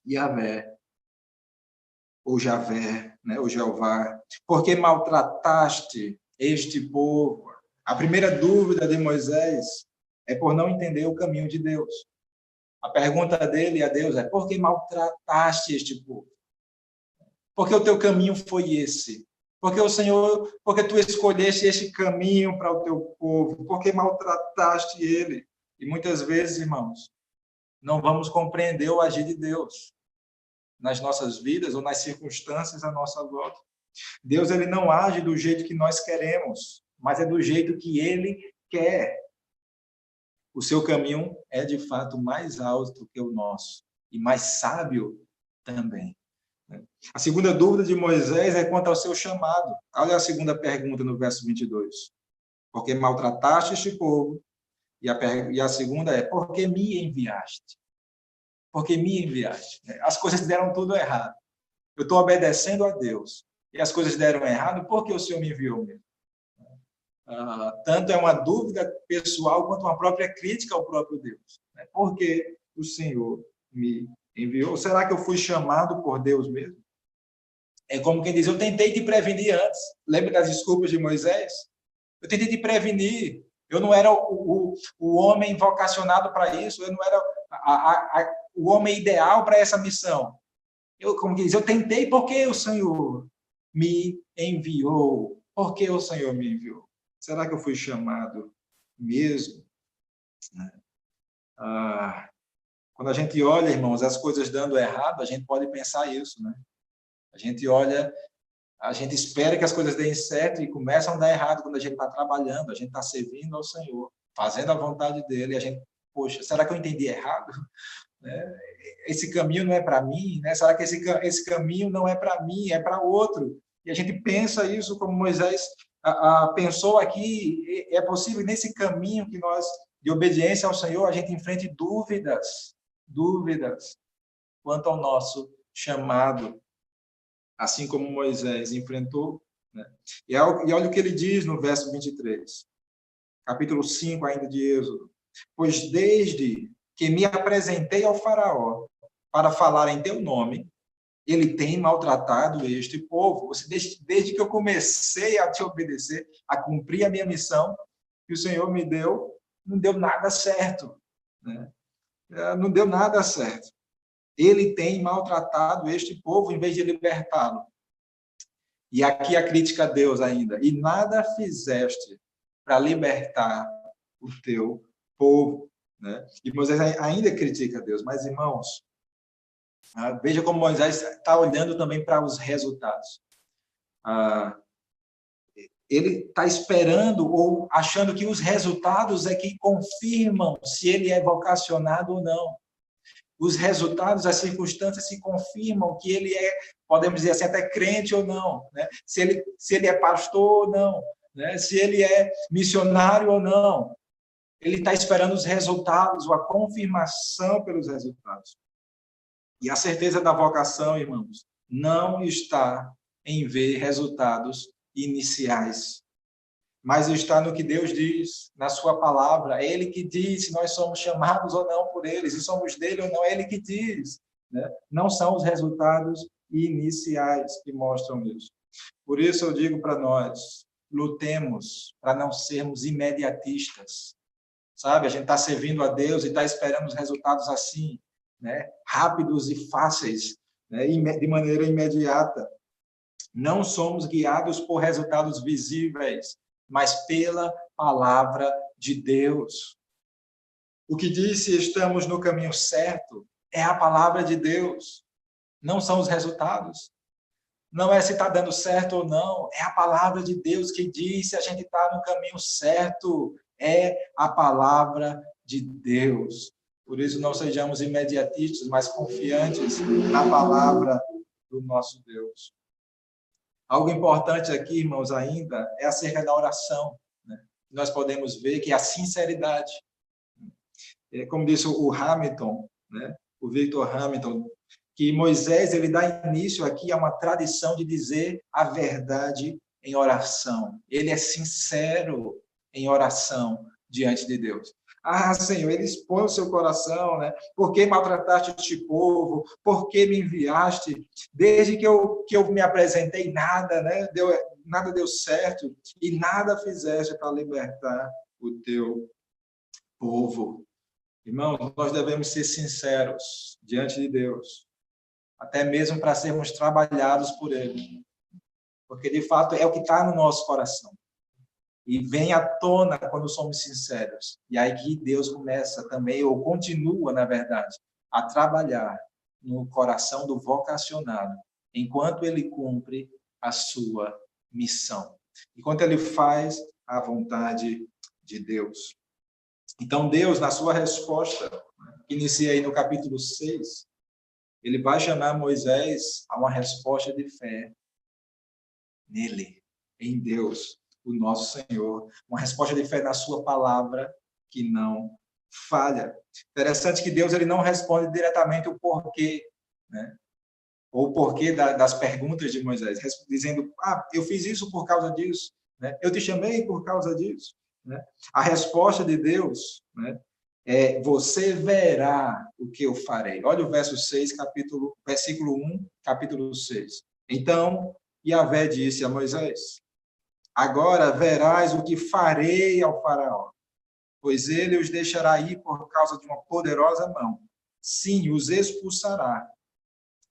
Yahvé, ou Javé, né, ou Jeová, porque maltrataste este povo? A primeira dúvida de Moisés é por não entender o caminho de Deus. A pergunta dele a Deus é: por que maltrataste este povo? Porque o teu caminho foi esse? Porque o Senhor, porque tu escolheste este caminho para o teu povo? Porque maltrataste ele? E muitas vezes, irmãos, não vamos compreender o agir de Deus nas nossas vidas ou nas circunstâncias à nossa volta. Deus ele não age do jeito que nós queremos, mas é do jeito que ele quer. O seu caminho é, de fato, mais alto que o nosso e mais sábio também. A segunda dúvida de Moisés é quanto ao seu chamado. Olha a segunda pergunta no verso 22. Porque maltrataste este povo? E a segunda é: por que me enviaste? Por que me enviaste? As coisas deram tudo errado. Eu estou obedecendo a Deus. E as coisas deram errado, por que o Senhor me enviou mesmo? Tanto é uma dúvida pessoal quanto uma própria crítica ao próprio Deus. Por que o Senhor me enviou? Será que eu fui chamado por Deus mesmo? É como quem diz: eu tentei te prevenir antes. Lembra das desculpas de Moisés? Eu tentei te prevenir. Eu não era o homem vocacionado para isso. Eu não era o homem ideal para essa missão. Como quem diz, eu tentei porque o Senhor me enviou. Por que o Senhor me enviou? Será que eu fui chamado mesmo? Quando a gente olha, irmãos, as coisas dando errado, a gente pode pensar isso, né? A gente olha, a gente espera que as coisas deem certo e começam a dar errado quando a gente está trabalhando, a gente está servindo ao Senhor, fazendo a vontade dele, e a gente, poxa, será que eu entendi errado? Esse caminho não é para mim, né? Será que esse caminho não é para mim, é para outro? E a gente pensa isso como Moisés pensou aqui. É possível nesse caminho que nós, de obediência ao Senhor, a gente enfrente dúvidas quanto ao nosso chamado, assim como Moisés enfrentou, né? E olha o que ele diz no verso 23, capítulo 5 ainda de Êxodo: pois desde que me apresentei ao faraó para falar em teu nome, ele tem maltratado este povo. Desde que eu comecei a te obedecer, a cumprir a minha missão que o Senhor me deu, não deu nada certo, né? Não deu nada certo. Ele tem maltratado este povo em vez de libertá-lo. E aqui a crítica a Deus ainda: e nada fizeste para libertar o teu povo, né? E Moisés ainda critica Deus. Mas, irmãos, Veja como Moisés está olhando também para os resultados. Ele está esperando ou achando que os resultados é que confirmam se ele é vocacionado ou não. Os resultados, as circunstâncias se confirmam que ele é, podemos dizer assim, até crente ou não, né? Se ele é pastor ou não, né? Se ele é missionário ou não. Ele está esperando os resultados, ou a confirmação pelos resultados. E a certeza da vocação, irmãos, não está em ver resultados iniciais, mas está no que Deus diz, na sua palavra. É Ele que diz se nós somos chamados ou não por Ele, se somos dele ou não, é Ele que diz, né? Não são os resultados iniciais que mostram isso. Por isso eu digo para nós, lutemos para não sermos imediatistas, sabe? A gente está servindo a Deus e está esperando os resultados assim, né? Rápidos e fáceis, né? De maneira imediata. Não somos guiados por resultados visíveis, mas pela palavra de Deus. O que diz se estamos no caminho certo é a palavra de Deus, não são os resultados. Não é se está dando certo ou não, é a palavra de Deus que diz se a gente está no caminho certo, é a palavra de Deus. Por isso não sejamos imediatistas, mas confiantes na palavra do nosso Deus. Algo importante aqui, irmãos, ainda é acerca da oração, né? Nós podemos ver que a sinceridade, como disse o Hamilton, né? O Victor Hamilton, que Moisés ele dá início aqui a uma tradição de dizer a verdade em oração. Ele é sincero em oração diante de Deus. Senhor, ele expõe o seu coração, né? Por que maltrataste este povo? Por que me enviaste? Desde que eu me apresentei, nada, né? Nada deu certo e nada fizeste para libertar o teu povo. Irmãos, nós devemos ser sinceros diante de Deus, até mesmo para sermos trabalhados por Ele, porque de fato é o que está no nosso coração. E vem à tona quando somos sinceros. E aí que Deus começa também, ou continua, na verdade, a trabalhar no coração do vocacionado, enquanto ele cumpre a sua missão. Enquanto ele faz a vontade de Deus. Então, Deus, na sua resposta, que inicia aí no capítulo 6, ele vai chamar Moisés a uma resposta de fé nele, em Deus, o nosso Senhor, uma resposta de fé na sua palavra que não falha. Interessante que Deus ele não responde diretamente o porquê, né? Ou o porquê das perguntas de Moisés, dizendo, eu fiz isso por causa disso, né? Eu te chamei por causa disso, né? A resposta de Deus, né, é, você verá o que eu farei. Olha o verso 6, versículo 1, capítulo 6. Então, Yahvé disse a Moisés, agora verás o que farei ao faraó, pois ele os deixará ir por causa de uma poderosa mão. Sim, os expulsará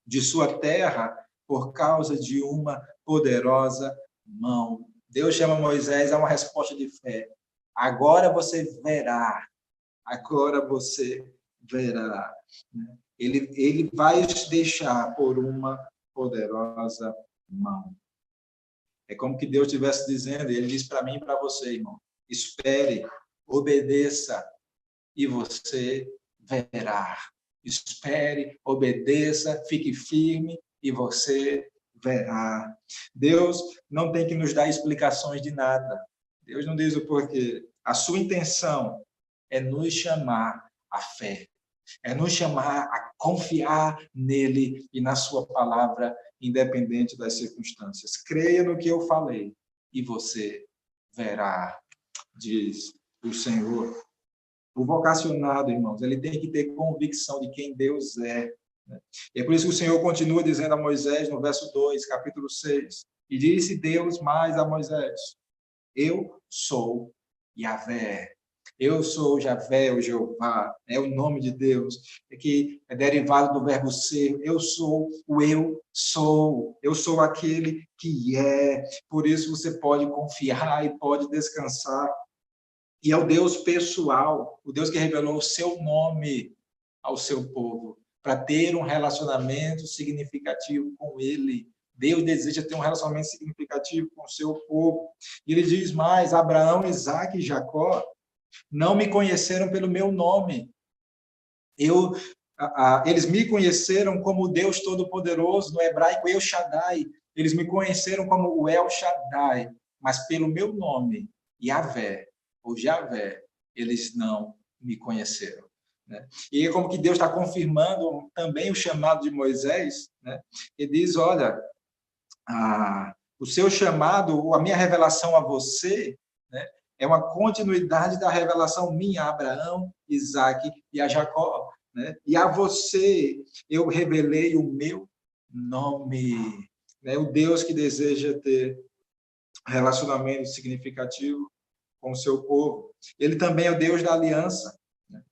de sua terra por causa de uma poderosa mão. Deus chama Moisés a uma resposta de fé. Agora você verá. Agora você verá. Ele vai os deixar por uma poderosa mão. É como que Deus estivesse dizendo, ele diz para mim e para você, irmão, espere, obedeça, e você verá. Espere, obedeça, fique firme, e você verá. Deus não tem que nos dar explicações de nada. Deus não diz o porquê. A sua intenção é nos chamar à fé, é nos chamar a confiar nele e na sua palavra, independente das circunstâncias. Creia no que eu falei e você verá, diz o Senhor. O vocacionado, irmãos, ele tem que ter convicção de quem Deus é. E é por isso que o Senhor continua dizendo a Moisés, no verso 2, capítulo 6, e disse Deus mais a Moisés, eu sou Yahvé. Eu sou Javé, o Jeová, é o nome de Deus, que é derivado do verbo ser. Eu sou o eu sou aquele que é. Por isso você pode confiar e pode descansar. E é o Deus pessoal, o Deus que revelou o seu nome ao seu povo. para ter um relacionamento significativo com Ele. Deus deseja ter um relacionamento significativo com o seu povo. E ele diz mais: Abraão, Isaque e Jacó não me conheceram pelo meu nome. Eles me conheceram como Deus Todo-Poderoso, no hebraico El Shaddai. Eles me conheceram como o El Shaddai, mas pelo meu nome, Yahvé, ou Javé, eles não me conheceram. Né? E é como que Deus está confirmando também o chamado de Moisés. Né? Ele diz: olha, o seu chamado, a minha revelação a você, né, é uma continuidade da revelação minha a Abraão, Isaque e a Jacó. Né? E a você eu revelei o meu nome. Né? O Deus que deseja ter relacionamento significativo com o seu povo. Ele também é o Deus da aliança. Né?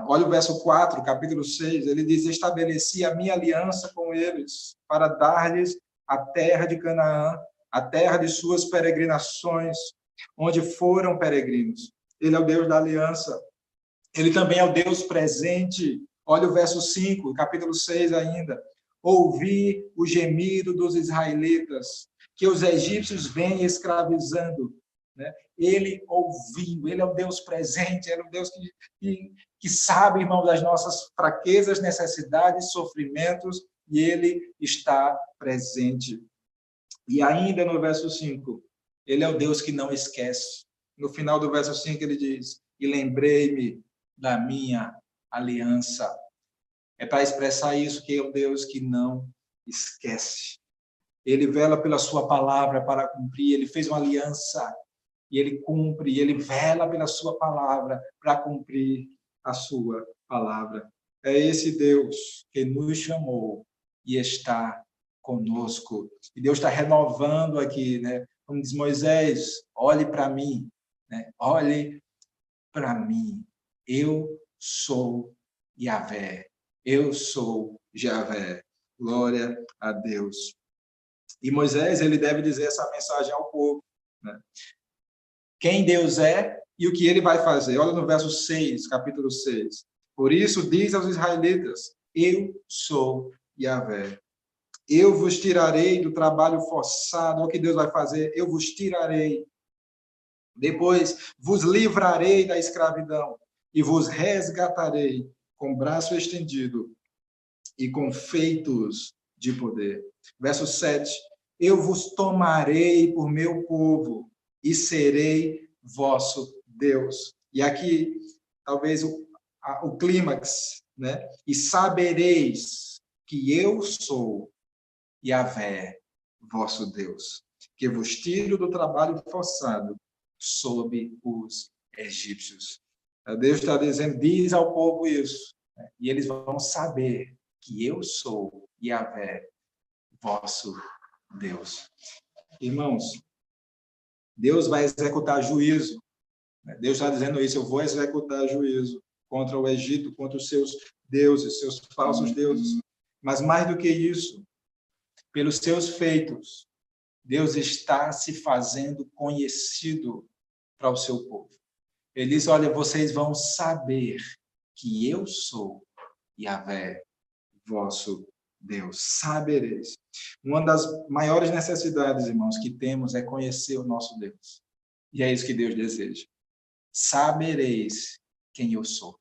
Olha o verso 4, capítulo 6, ele diz: estabeleci a minha aliança com eles para dar-lhes a terra de Canaã, a terra de suas peregrinações, onde foram peregrinos. Ele é o Deus da aliança. Ele também é o Deus presente. Olha o verso 5, capítulo 6 ainda. Ouvi o gemido dos israelitas, que os egípcios vêm escravizando. Né? Ele ouviu, ele é o Deus presente, ele é o Deus que sabe, irmão, das nossas fraquezas, necessidades, sofrimentos, e ele está presente. E ainda no verso 5, ele é o Deus que não esquece. No final do verso 5 ele diz: e lembrei-me da minha aliança. É para expressar isso, que é o Deus que não esquece. Ele vela pela sua palavra para cumprir, ele fez uma aliança e ele cumpre, ele vela pela sua palavra para cumprir a sua palavra. É esse Deus que nos chamou e está conosco. E Deus está renovando aqui, né? Como diz Moisés: olhe para mim, né? Olhe para mim. Eu sou Yahvé. Eu sou Javé. Glória a Deus. E Moisés, ele deve dizer essa mensagem ao povo. Né? Quem Deus é e o que ele vai fazer. Olha no verso 6, capítulo 6. Por isso, diz aos israelitas: eu sou Yahvé. Eu vos tirarei do trabalho forçado. Olha o que Deus vai fazer: eu vos tirarei. Depois, vos livrarei da escravidão e vos resgatarei com braço estendido e com feitos de poder. Verso 7. Eu vos tomarei por meu povo e serei vosso Deus. E aqui, talvez o clímax, né? E sabereis que eu sou Yahvé, vosso Deus, que vos tiro do trabalho forçado sob os egípcios. Deus está dizendo: diz ao povo isso, né? E eles vão saber que eu sou Yahvé, vosso Deus. Irmãos, Deus vai executar juízo. Deus está dizendo isso: eu vou executar juízo contra o Egito, contra os seus deuses, seus falsos deuses. Mas mais do que isso, pelos seus feitos, Deus está se fazendo conhecido para o seu povo. Ele diz: olha, vocês vão saber que eu sou Yahvé, vosso Deus. Sabereis. Uma das maiores necessidades, irmãos, que temos é conhecer o nosso Deus. E é isso que Deus deseja. Sabereis quem eu sou.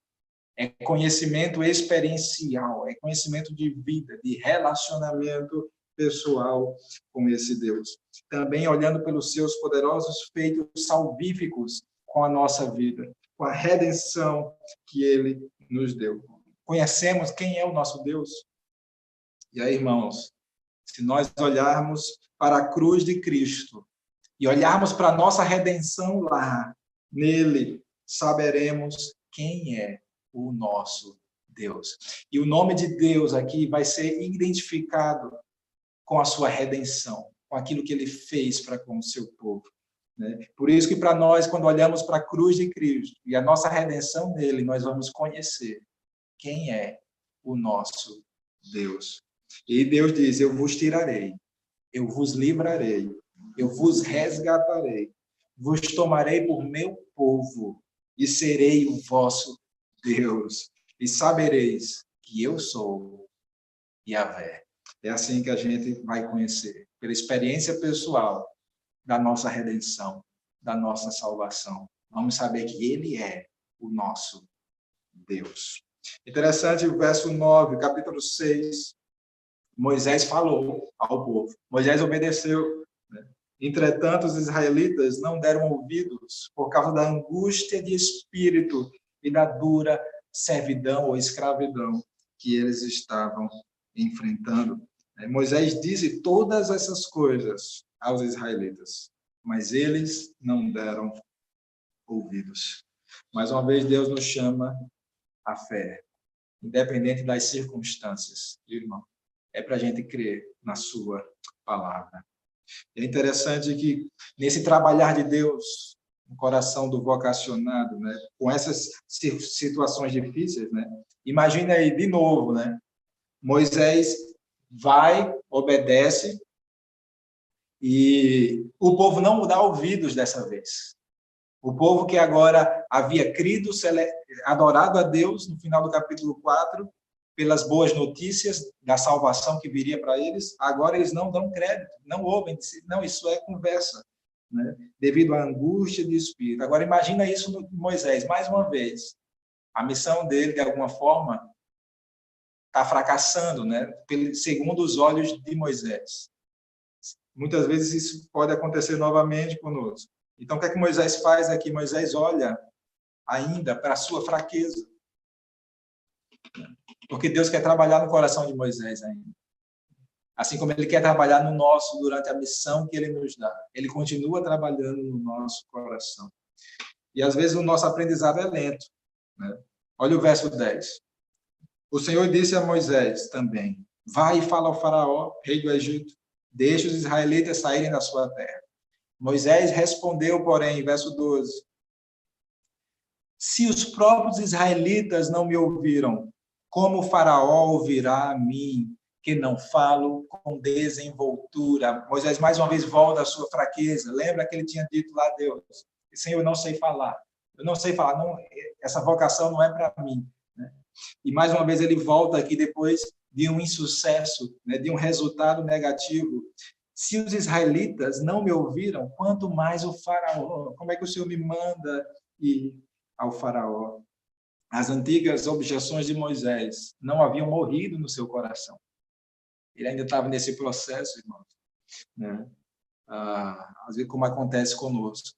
É conhecimento experiencial, é conhecimento de vida, de relacionamento pessoal com esse Deus. Também olhando pelos seus poderosos feitos salvíficos com a nossa vida, com a redenção que ele nos deu. Conhecemos quem é o nosso Deus? E aí, irmãos, se nós olharmos para a cruz de Cristo e olharmos para a nossa redenção lá, nele, saberemos quem é o nosso Deus. E o nome de Deus aqui vai ser identificado com a sua redenção, com aquilo que ele fez para com o seu povo. Né? Por isso que para nós, quando olhamos para a cruz de Cristo e a nossa redenção nele, nós vamos conhecer quem é o nosso Deus. E Deus diz: eu vos tirarei, eu vos livrarei, eu vos resgatarei, vos tomarei por meu povo e serei o vosso Deus. E sabereis que eu sou Yahvé. É assim que a gente vai conhecer, pela experiência pessoal da nossa redenção, da nossa salvação. Vamos saber que Ele é o nosso Deus. Interessante o verso 9, capítulo 6. Moisés falou ao povo. Moisés obedeceu. Né? Entretanto, os israelitas não deram ouvidos por causa da angústia de espírito e da dura servidão ou escravidão que eles estavam enfrentando. Moisés disse todas essas coisas aos israelitas, mas eles não deram ouvidos. Mais uma vez, Deus nos chama à fé, independente das circunstâncias, irmão. É para a gente crer na sua palavra. É interessante que, nesse trabalhar de Deus, no coração do vocacionado, né, com essas situações difíceis, né, imagina aí, de novo, né, Moisés vai, obedece, e o povo não dá ouvidos dessa vez. O povo que agora havia crido, adorado a Deus, no final do capítulo 4, pelas boas notícias da salvação que viria para eles, agora eles não dão crédito, não ouvem, não, isso é conversa, né? Devido à angústia de espírito. Agora, imagina isso no Moisés, mais uma vez. A missão dele, de alguma forma, está fracassando, né? Segundo os olhos de Moisés. Muitas vezes isso pode acontecer novamente conosco. Então, o que é que Moisés faz aqui? Moisés olha ainda para a sua fraqueza. Porque Deus quer trabalhar no coração de Moisés ainda. Assim como Ele quer trabalhar no nosso durante a missão que Ele nos dá. Ele continua trabalhando no nosso coração. E às vezes o nosso aprendizado é lento. Né? Olha o verso 10. O Senhor disse a Moisés também: vai e fala ao faraó, rei do Egito, deixe os israelitas saírem da sua terra. Moisés respondeu, porém, verso 12: se os próprios israelitas não me ouviram, como o faraó ouvirá a mim, que não falo com desenvoltura? Moisés mais uma vez volta à sua fraqueza. Lembra que ele tinha dito lá a Deus: Senhor, eu não sei falar. Eu não sei falar, não, essa vocação não é para mim. Né? E mais uma vez ele volta aqui depois de um insucesso, né, de um resultado negativo. Se os israelitas não me ouviram, quanto mais o faraó? Como é que o Senhor me manda ir ao faraó? As antigas objeções de Moisés não haviam morrido no seu coração. Ele ainda estava nesse processo, irmãos. Né? Às vezes, como acontece conosco.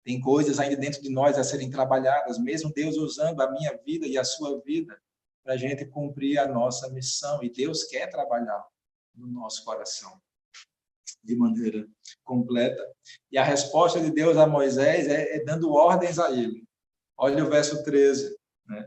Tem coisas ainda dentro de nós a serem trabalhadas, mesmo Deus usando a minha vida e a sua vida para a gente cumprir a nossa missão. E Deus quer trabalhar no nosso coração de maneira completa. E a resposta de Deus a Moisés é dando ordens a ele. Olha o verso 13. Né?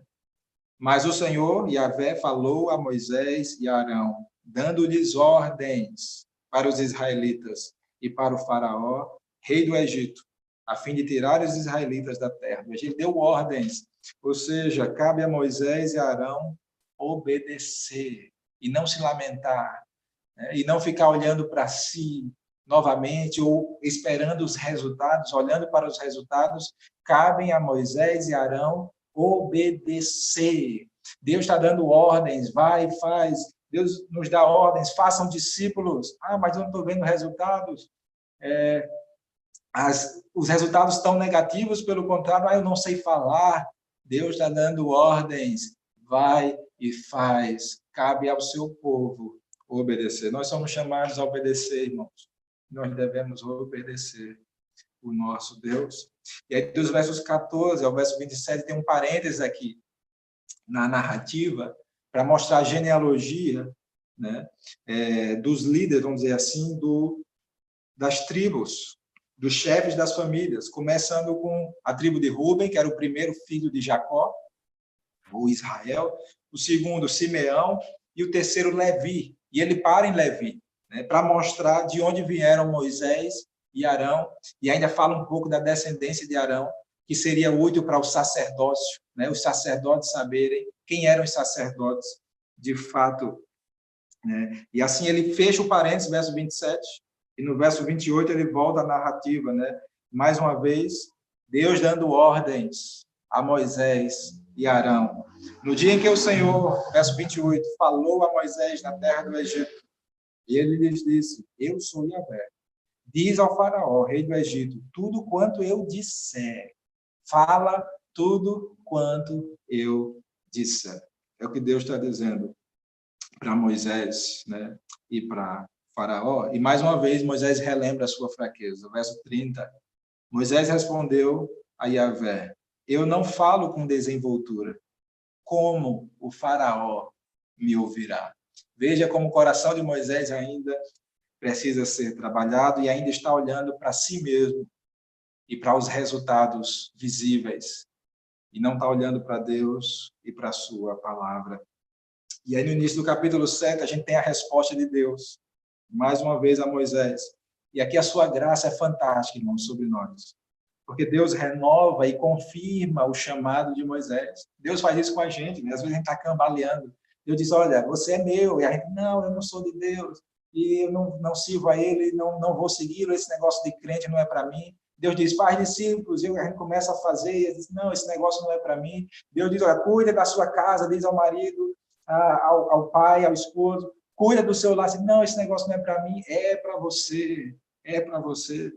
Mas o Senhor, Yahvé, falou a Moisés e a Arão, dando-lhes ordens para os israelitas e para o faraó, rei do Egito, a fim de tirar os israelitas da terra. Ele deu ordens, ou seja, cabe a Moisés e a Arão obedecer e não se lamentar, né? E não ficar olhando para si novamente ou esperando os resultados, olhando para os resultados. Cabem a Moisés e a Arão obedecer. Deus está dando ordens, vai e faz. Deus nos dá ordens, façam discípulos. Mas eu não estou vendo resultados. Os resultados estão negativos, pelo contrário, eu não sei falar. Deus está dando ordens, vai e faz. Cabe ao seu povo obedecer. Nós somos chamados a obedecer, irmãos. Nós devemos obedecer o nosso Deus. E aí, dos versos 14 ao verso 27, tem um parênteses aqui na narrativa para mostrar a genealogia, né, dos líderes, vamos dizer assim, das tribos, dos chefes das famílias, começando com a tribo de Ruben, que era o primeiro filho de Jacó, ou Israel, o segundo, Simeão, e o terceiro, Levi. E ele para em Levi, né, para mostrar de onde vieram Moisés e Arão, e ainda fala um pouco da descendência de Arão, que seria útil para o sacerdócio, né, os sacerdotes saberem quem eram os sacerdotes de fato. Né? E assim ele fecha o parênteses, verso 27, e no verso 28 ele volta à narrativa. Né? Mais uma vez, Deus dando ordens a Moisés e Arão. No dia em que o Senhor, verso 28, falou a Moisés na terra do Egito, ele lhes disse: eu sou Yahvé. Diz ao faraó, rei do Egito, tudo quanto eu disser. Fala tudo quanto eu disser. É o que Deus está dizendo para Moisés, né? E para faraó. E mais uma vez, Moisés relembra a sua fraqueza. Verso 30. Moisés respondeu a Yahvé: eu não falo com desenvoltura. Como o faraó me ouvirá? Veja como o coração de Moisés ainda precisa ser trabalhado e ainda está olhando para si mesmo e para os resultados visíveis. E não está olhando para Deus e para a sua palavra. E aí, no início do capítulo 7, a gente tem a resposta de Deus, mais uma vez a Moisés. E aqui a sua graça é fantástica, irmãos, sobre nós. Porque Deus renova e confirma o chamado de Moisés. Deus faz isso com a gente, né? Às vezes a gente está cambaleando. Deus diz: olha, você é meu. E a gente: não, eu não sou de Deus. E eu não sirvo a ele, não vou segui-lo, esse negócio de crente não é para mim. Deus diz: faz discípulos. E a gente começa a fazer, e diz: não, esse negócio não é para mim. Deus diz: olha, cuida da sua casa, diz ao marido, ao pai, ao esposo, cuida do seu lar. Não, esse negócio não é para mim, é para você, é para você.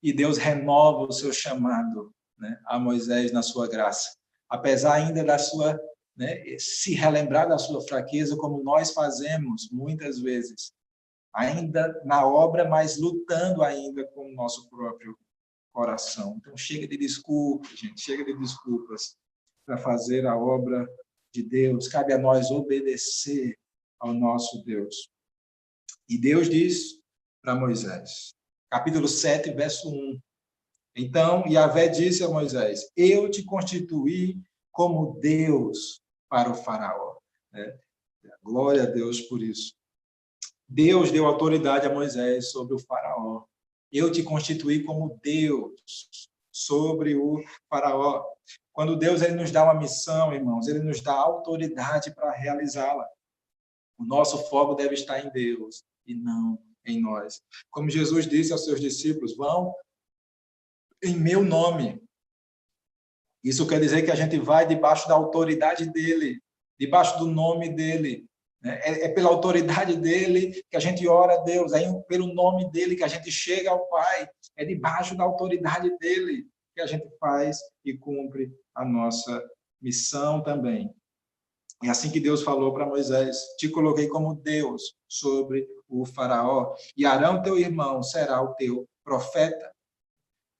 E Deus renova o seu chamado, né, a Moisés na sua graça. Apesar ainda da sua, né, se relembrar da sua fraqueza, como nós fazemos muitas vezes, ainda na obra, mas lutando ainda com o nosso próprio coração. Então, chega de desculpas, gente, chega de desculpas para fazer a obra de Deus. Cabe a nós obedecer ao nosso Deus. E Deus diz para Moisés, capítulo 7, verso 1. Então, Yahvé disse a Moisés: eu te constituí como Deus para o faraó. Glória a Deus por isso. Deus deu autoridade a Moisés sobre o faraó. Eu te constituí como Deus sobre o faraó. Quando Deus ele nos dá uma missão, irmãos, ele nos dá autoridade para realizá-la. O nosso foco deve estar em Deus e não em nós. Como Jesus disse aos seus discípulos: vão em meu nome. Isso quer dizer que a gente vai debaixo da autoridade dele, debaixo do nome dele. É pela autoridade dele que a gente ora a Deus, é pelo nome dele que a gente chega ao Pai, é debaixo da autoridade dele que a gente faz e cumpre a nossa missão também. É assim que Deus falou para Moisés: te coloquei como Deus sobre o faraó, e Arão, teu irmão, será o teu profeta.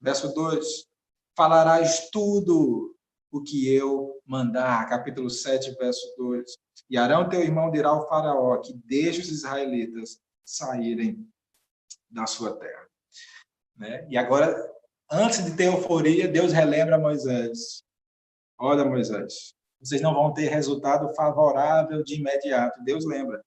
Verso 2, falarás tudo o que eu mandar. Capítulo 7, verso 2. E Arão, teu irmão, dirá ao faraó que deixe os israelitas saírem da sua terra. Né? E agora, antes de ter euforia, Deus relembra a Moisés: olha, Moisés, vocês não vão ter resultado favorável de imediato. Deus lembra.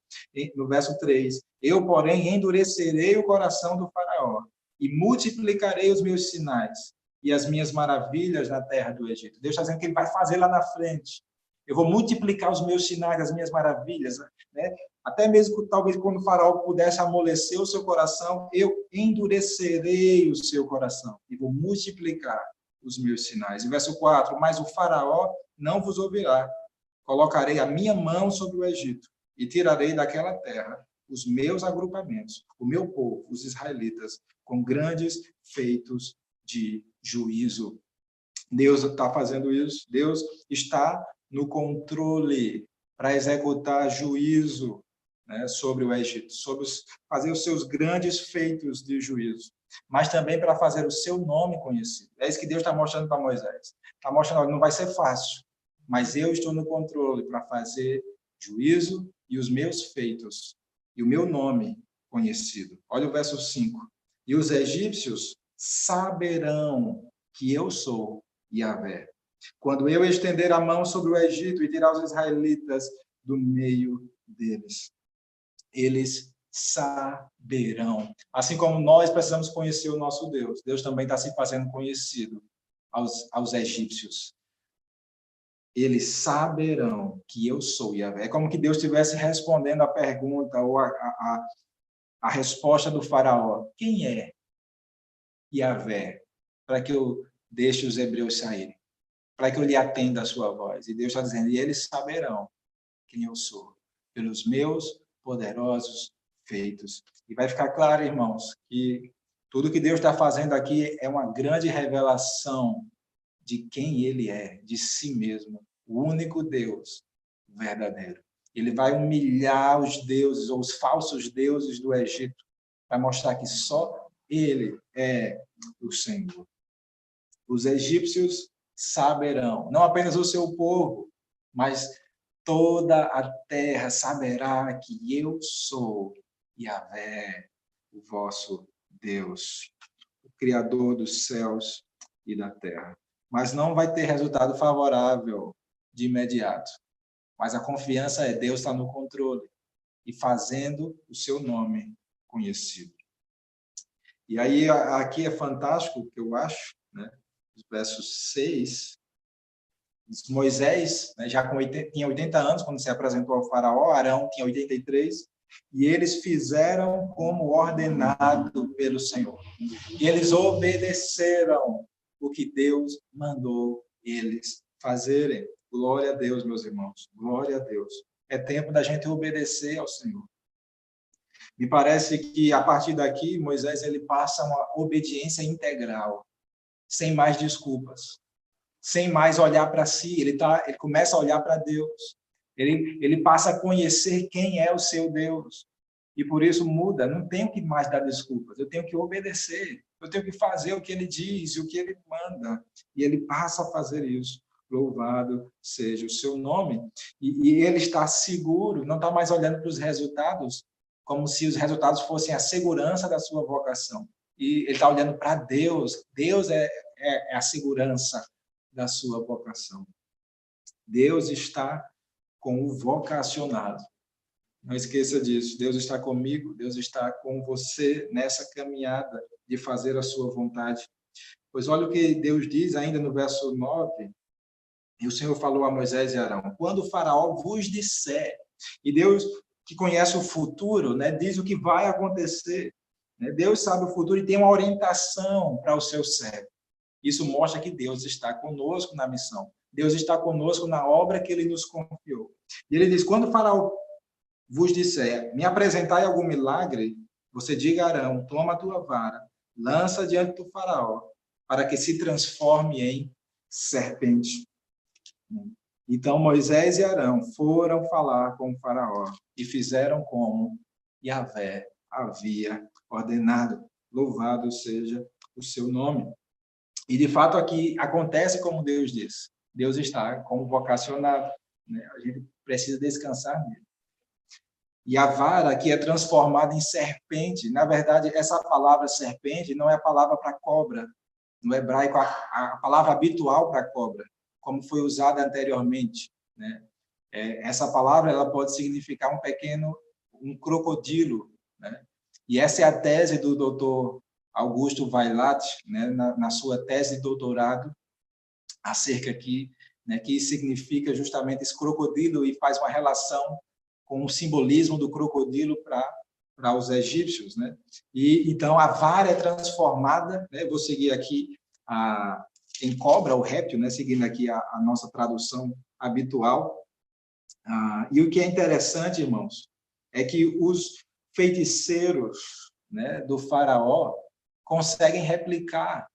No verso 3, eu, porém, endurecerei o coração do faraó e multiplicarei os meus sinais e as minhas maravilhas na terra do Egito. Deus está dizendo que ele vai fazer lá na frente. Eu vou multiplicar os meus sinais, as minhas maravilhas. Né? Até mesmo, talvez, quando o faraó pudesse amolecer o seu coração, eu endurecerei o seu coração e vou multiplicar os meus sinais. E verso 4, mas o faraó não vos ouvirá. Colocarei a minha mão sobre o Egito e tirarei daquela terra os meus agrupamentos, o meu povo, os israelitas, com grandes feitos de juízo. Deus está fazendo isso. Deus está no controle para executar juízo, né, sobre o Egito, fazer os seus grandes feitos de juízo, mas também para fazer o seu nome conhecido. É isso que Deus está mostrando para Moisés. Está mostrando: não vai ser fácil, mas eu estou no controle para fazer juízo e os meus feitos e o meu nome conhecido. Olha o verso 5. E os egípcios saberão que eu sou Yahvé, quando eu estender a mão sobre o Egito e tirar os israelitas do meio deles. Eles saberão. Assim como nós precisamos conhecer o nosso Deus, Deus também está se fazendo conhecido aos egípcios. Eles saberão que eu sou Yahvé. É como que Deus estivesse respondendo a pergunta ou a resposta do faraó: quem é Yahvé para que eu deixe os hebreus saírem? para que eu lhe atenda a sua voz. E Deus está dizendo, e eles saberão quem eu sou, pelos meus poderosos feitos. E vai ficar claro, irmãos, que tudo que Deus está fazendo aqui é uma grande revelação de quem Ele é, de si mesmo, o único Deus verdadeiro. Ele vai humilhar os deuses, ou os falsos deuses do Egito, para mostrar que só Ele é o Senhor. Os egípcios saberão, não apenas o seu povo, mas toda a terra saberá que eu sou Yahvé, o vosso Deus, o Criador dos céus e da terra. Mas não vai ter resultado favorável de imediato. Mas a confiança é Deus está no controle e fazendo o seu nome conhecido. E aí, aqui é fantástico, que eu acho, né? Versos 6, Moisés, né, já tinha 80 anos quando se apresentou ao faraó, Arão tinha 83, e eles fizeram como ordenado pelo Senhor. E eles obedeceram o que Deus mandou eles fazerem. Glória a Deus, meus irmãos, glória a Deus. É tempo da gente obedecer ao Senhor. Me parece que, a partir daqui, Moisés ele passa uma obediência integral, sem mais desculpas, sem mais olhar para si. Ele começa a olhar para Deus. Ele passa a conhecer quem é o seu Deus. E por isso muda. Não tenho que mais dar desculpas. Eu tenho que obedecer. Eu tenho que fazer o que ele diz e o que ele manda. E ele passa a fazer isso. Louvado seja o seu nome. E ele está seguro, não está mais olhando para os resultados, como se os resultados fossem a segurança da sua vocação. E ele está olhando para Deus. Deus é a segurança da sua vocação. Deus está com o vocacionado. Não esqueça disso. Deus está comigo, Deus está com você nessa caminhada de fazer a sua vontade. Pois olha o que Deus diz ainda no verso 9. E o Senhor falou a Moisés e Arão, quando o faraó vos disser, e Deus que conhece o futuro, né, diz o que vai acontecer. Né? Deus sabe o futuro e tem uma orientação para o seu servo. Isso mostra que Deus está conosco na missão. Deus está conosco na obra que Ele nos confiou. E Ele diz, quando o faraó vos disser, me apresentai algum milagre, você diga a Arão, toma a tua vara, lança diante do faraó, para que se transforme em serpente. Então Moisés e Arão foram falar com o faraó e fizeram como Yahvé havia ordenado. Louvado seja o seu nome. E de fato aqui acontece como Deus diz. Deus está como vocacionado. Né? A gente precisa descansar nele. E a vara aqui é transformada em serpente. Na verdade, essa palavra serpente não é a palavra para cobra. No hebraico, a palavra habitual para cobra, como foi usada anteriormente. Né? Essa palavra ela pode significar um crocodilo. Né? E essa é a tese do doutor Augusto Weilat, né? na sua tese de doutorado, acerca aqui, né? que significa justamente esse crocodilo e faz uma relação com o simbolismo do crocodilo para os egípcios. Né? E então a vara é transformada, né? Vou seguir aqui em cobra, o réptil, né? Seguindo aqui a nossa tradução habitual. E o que é interessante, irmãos, é que os feiticeiros, né, do faraó conseguem replicar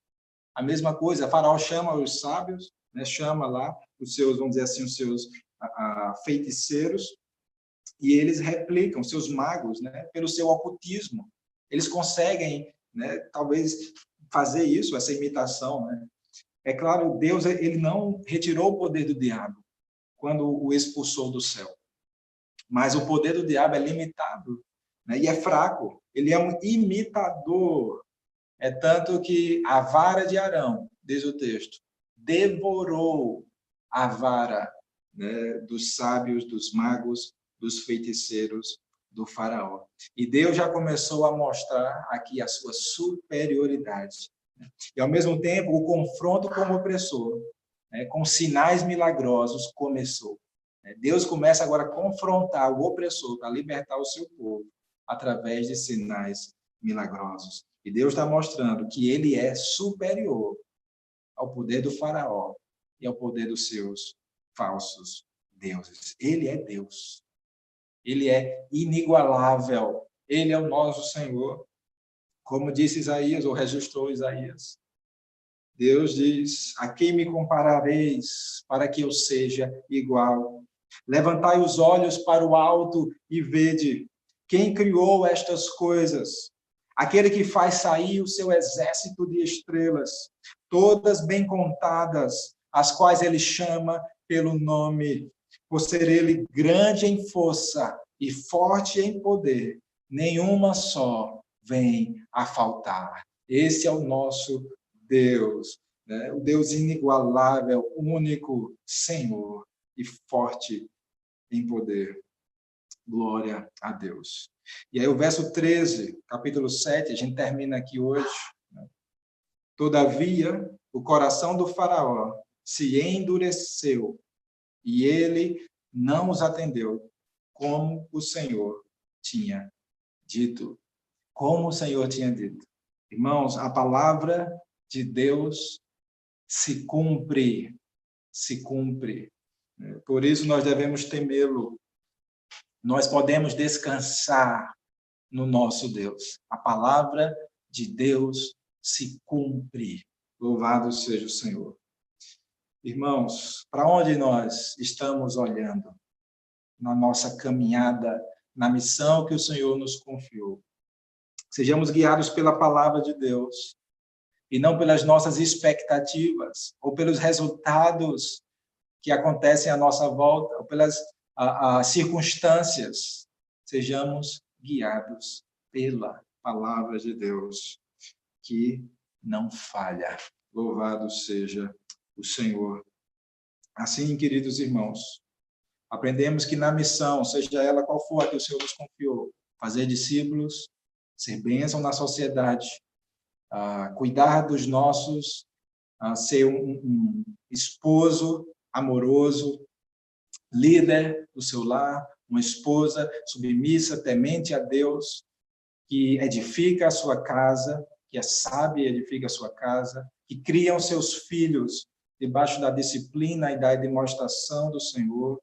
a mesma coisa. O faraó chama os sábios, né, chama lá os seus, vamos dizer assim, os seus feiticeiros, e eles replicam, seus magos, né, pelo seu ocultismo. Eles conseguem, né, talvez fazer isso, essa imitação. Né? É claro, Deus ele não retirou o poder do diabo quando o expulsou do céu. Mas o poder do diabo é limitado, né? E é fraco. Ele é um imitador. É tanto que a vara de Arão, diz o texto, devorou a vara, né, dos sábios, dos magos, dos feiticeiros do faraó. E Deus já começou a mostrar aqui a sua superioridade. E, ao mesmo tempo, o confronto com o opressor, né, com sinais milagrosos, começou. Deus começa agora a confrontar o opressor para libertar o seu povo através de sinais milagrosos. E Deus está mostrando que ele é superior ao poder do faraó e ao poder dos seus falsos deuses. Ele é Deus. Ele é inigualável. Ele é o nosso Senhor. Como disse Isaías, ou registrou Isaías. Deus diz: a quem me comparareis para que eu seja igual? Levantai os olhos para o alto e vede quem criou estas coisas. Aquele que faz sair o seu exército de estrelas, todas bem contadas, as quais ele chama pelo nome, por ser ele grande em força e forte em poder, nenhuma só vem a faltar. Esse é o nosso Deus, né? O Deus inigualável, único, Senhor e forte em poder. Glória a Deus. E aí o verso 13, capítulo 7, a gente termina aqui hoje. Né? Todavia, o coração do faraó se endureceu e ele não os atendeu, como o Senhor tinha dito. Como o Senhor tinha dito. Irmãos, a palavra de Deus se cumpre. Se cumpre. Por isso nós devemos temê-lo. Nós podemos descansar no nosso Deus. A palavra de Deus se cumpre. Louvado seja o Senhor. Irmãos, para onde nós estamos olhando na nossa caminhada, na missão que o Senhor nos confiou? Sejamos guiados pela palavra de Deus e não pelas nossas expectativas ou pelos resultados que acontecem à nossa volta ou pelas circunstâncias. Sejamos guiados pela palavra de Deus, que não falha. Louvado seja o Senhor. Assim, queridos irmãos, aprendemos que na missão, seja ela qual for a que o Senhor nos confiou, fazer discípulos, ser bênção na sociedade, cuidar dos nossos, ser um esposo amoroso, líder do seu lar, uma esposa submissa, temente a Deus, que edifica a sua casa, que é sábia e edifica a sua casa, que cria os seus filhos debaixo da disciplina e da demonstração do Senhor,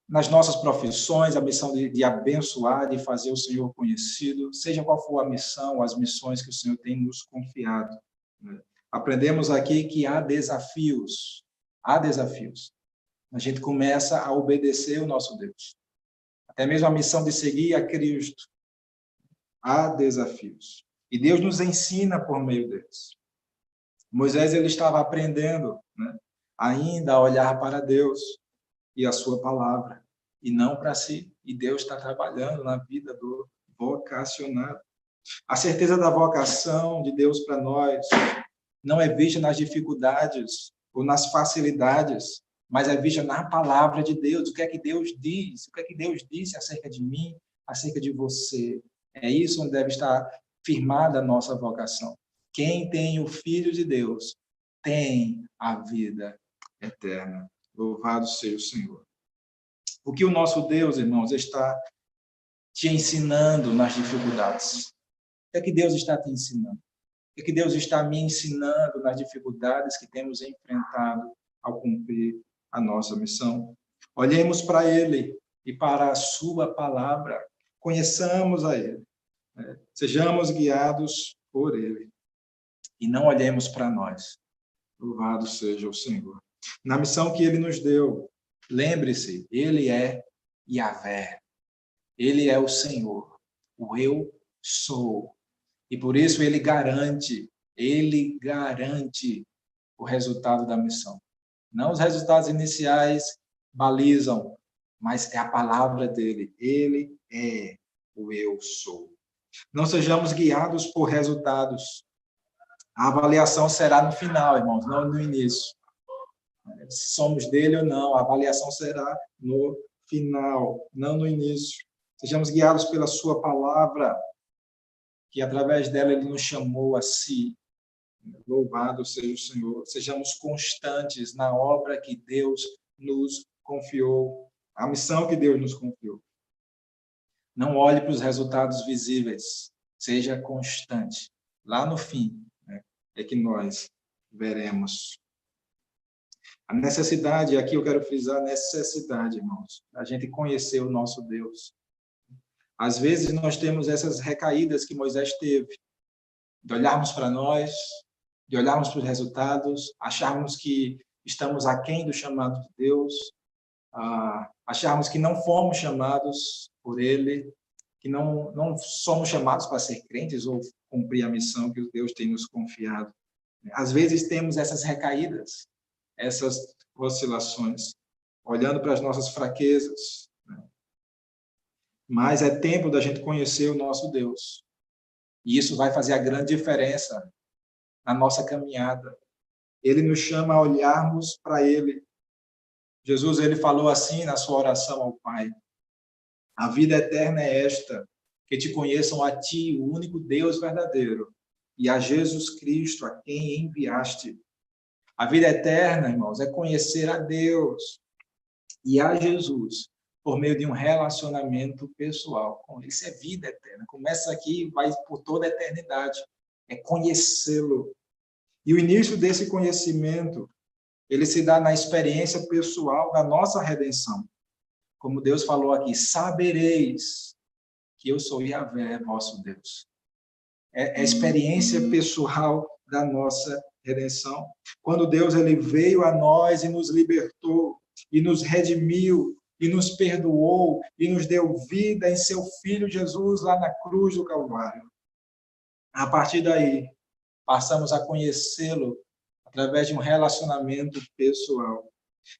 nas nossas profissões, a missão de abençoar, de fazer o Senhor conhecido, seja qual for a missão, as missões que o Senhor tem nos confiado. Aprendemos aqui que há desafios. Há desafios. A gente começa a obedecer o nosso Deus. Até mesmo a missão de seguir a Cristo. Há desafios. E Deus nos ensina por meio deles. Moisés, ele estava aprendendo, né, ainda a olhar para Deus e a sua palavra, e não para si. E Deus está trabalhando na vida do vocacionado. A certeza da vocação de Deus para nós não é vista nas dificuldades ou nas facilidades, mas é vista na palavra de Deus. O que é que Deus diz? O que é que Deus disse acerca de mim, acerca de você? É isso onde deve estar firmada a nossa vocação. Quem tem o Filho de Deus tem a vida eterna. Louvado seja o Senhor. O que o nosso Deus, irmãos, está te ensinando nas dificuldades? O que é que Deus está te ensinando? O que é que Deus está me ensinando nas dificuldades que temos enfrentado ao cumprir a nossa missão? Olhemos para Ele e para a sua palavra. Conheçamos a Ele. Né? Sejamos guiados por Ele. E não olhemos para nós. Louvado seja o Senhor. Na missão que Ele nos deu, lembre-se, Ele é Yahvé. Ele é o Senhor. O Eu Sou. E por isso Ele garante o resultado da missão. Não os resultados iniciais balizam, mas é a palavra dele. Ele é o Eu Sou. Não sejamos guiados por resultados. A avaliação será no final, irmãos, não no início. Se somos dele ou não, a avaliação será no final, não no início. Sejamos guiados pela sua palavra, que através dela ele nos chamou a si. Louvado seja o Senhor. Sejamos constantes na obra que Deus nos confiou, a missão que Deus nos confiou. Não olhe para os resultados visíveis, seja constante. Lá no fim, né, é que nós veremos A necessidade, aqui eu quero frisar a necessidade, irmãos, a gente conhecer o nosso Deus. Às vezes nós temos essas recaídas que Moisés teve, de olharmos para nós, de olharmos para os resultados, acharmos que estamos aquém do chamado de Deus, acharmos que não fomos chamados por Ele, que não somos chamados para ser crentes ou cumprir a missão que Deus tem nos confiado. Às vezes temos essas recaídas, essas oscilações, olhando para as nossas fraquezas. Mas é tempo da gente conhecer o nosso Deus. E isso vai fazer a grande diferença na nossa caminhada. Ele nos chama a olharmos para Ele. Jesus, ele falou assim na sua oração ao Pai: a vida eterna é esta, que te conheçam a ti, o único Deus verdadeiro, e a Jesus Cristo, a quem enviaste. A vida eterna, irmãos, é conhecer a Deus e a Jesus por meio de um relacionamento pessoal. Isso é vida eterna. Começa aqui e vai por toda a eternidade. É conhecê-lo. E o início desse conhecimento, ele se dá na experiência pessoal da nossa redenção. Como Deus falou aqui, sabereis que eu sou Yahvé, vosso Deus. É a experiência pessoal da nossa redenção. Quando Deus ele veio a nós e nos libertou, e nos redimiu, e nos perdoou, e nos deu vida em seu Filho Jesus lá na cruz do Calvário. A partir daí, passamos a conhecê-lo através de um relacionamento pessoal.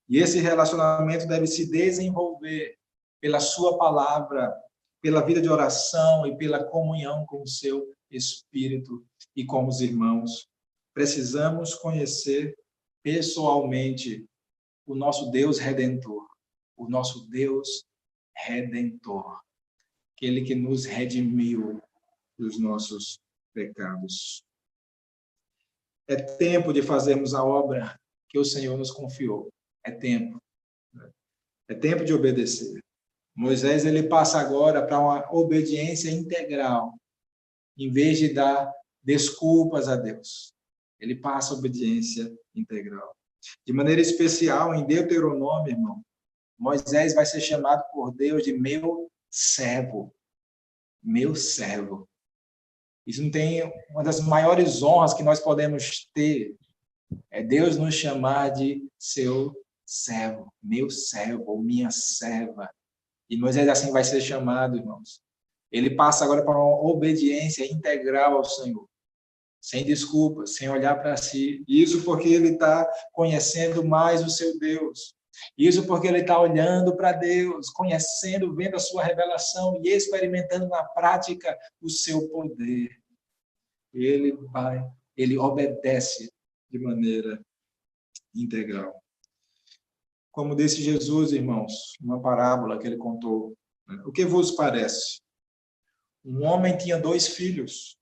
E esse relacionamento deve se desenvolver pela sua palavra, pela vida de oração e pela comunhão com o seu Espírito e com os irmãos. Precisamos conhecer pessoalmente o nosso Deus Redentor, o nosso Deus Redentor, aquele que nos redimiu dos nossos pecados. É tempo de fazermos a obra que o Senhor nos confiou. É tempo. É tempo de obedecer. Moisés ele passa agora para uma obediência integral, em vez de dar desculpas a Deus. Ele passa a obediência integral. De maneira especial, em Deuteronômio, irmão, Moisés vai ser chamado por Deus de meu servo. Meu servo. Isso não tem uma das maiores honras que nós podemos ter. É Deus nos chamar de seu servo, meu servo ou minha serva. E Moisés assim vai ser chamado, irmãos. Ele passa agora para uma obediência integral ao Senhor, sem desculpas, sem olhar para si. Isso porque ele está conhecendo mais o seu Deus. Isso porque ele está olhando para Deus, conhecendo, vendo a sua revelação e experimentando na prática o seu poder. Ele obedece de maneira integral. Como disse Jesus, irmãos, uma parábola que ele contou. O que vos parece? Um homem tinha 2 filhos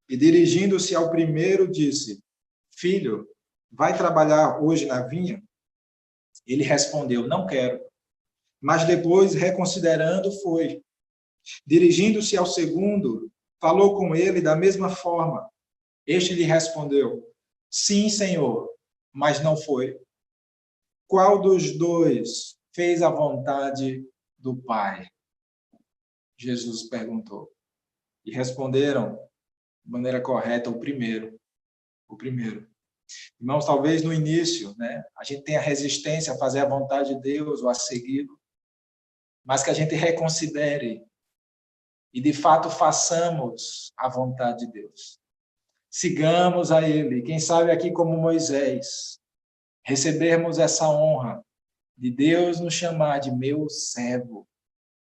e, dirigindo-se ao primeiro, disse: Filho, vai trabalhar hoje na vinha? Ele respondeu: Não quero. Mas depois, reconsiderando, foi. Dirigindo-se ao segundo, falou com ele da mesma forma. Este lhe respondeu: Sim, Senhor, mas não foi. Qual dos 2 fez a vontade do Pai? Jesus perguntou. E responderam de maneira correta: o primeiro. O primeiro. Irmãos, talvez no início, a gente tenha resistência a fazer a vontade de Deus ou a segui-lo, mas que a gente reconsidere e, de fato, façamos a vontade de Deus. Sigamos a Ele. Quem sabe aqui, como Moisés, recebermos essa honra de Deus nos chamar de meu servo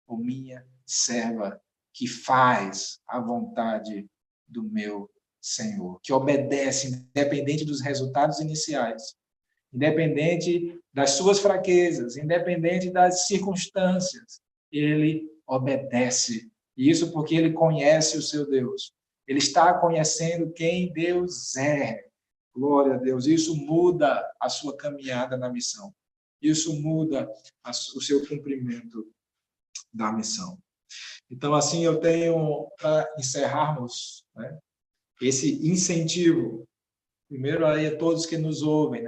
ou minha serva, que faz a vontade do meu Senhor, que obedece, independente dos resultados iniciais, independente das suas fraquezas, independente das circunstâncias, ele obedece. E isso porque ele conhece o seu Deus. Ele está conhecendo quem Deus é. Glória a Deus. Isso muda a sua caminhada na missão. Isso muda o seu cumprimento da missão. Então, assim, eu tenho, para encerrarmos, esse incentivo, primeiro aí a todos que nos ouvem,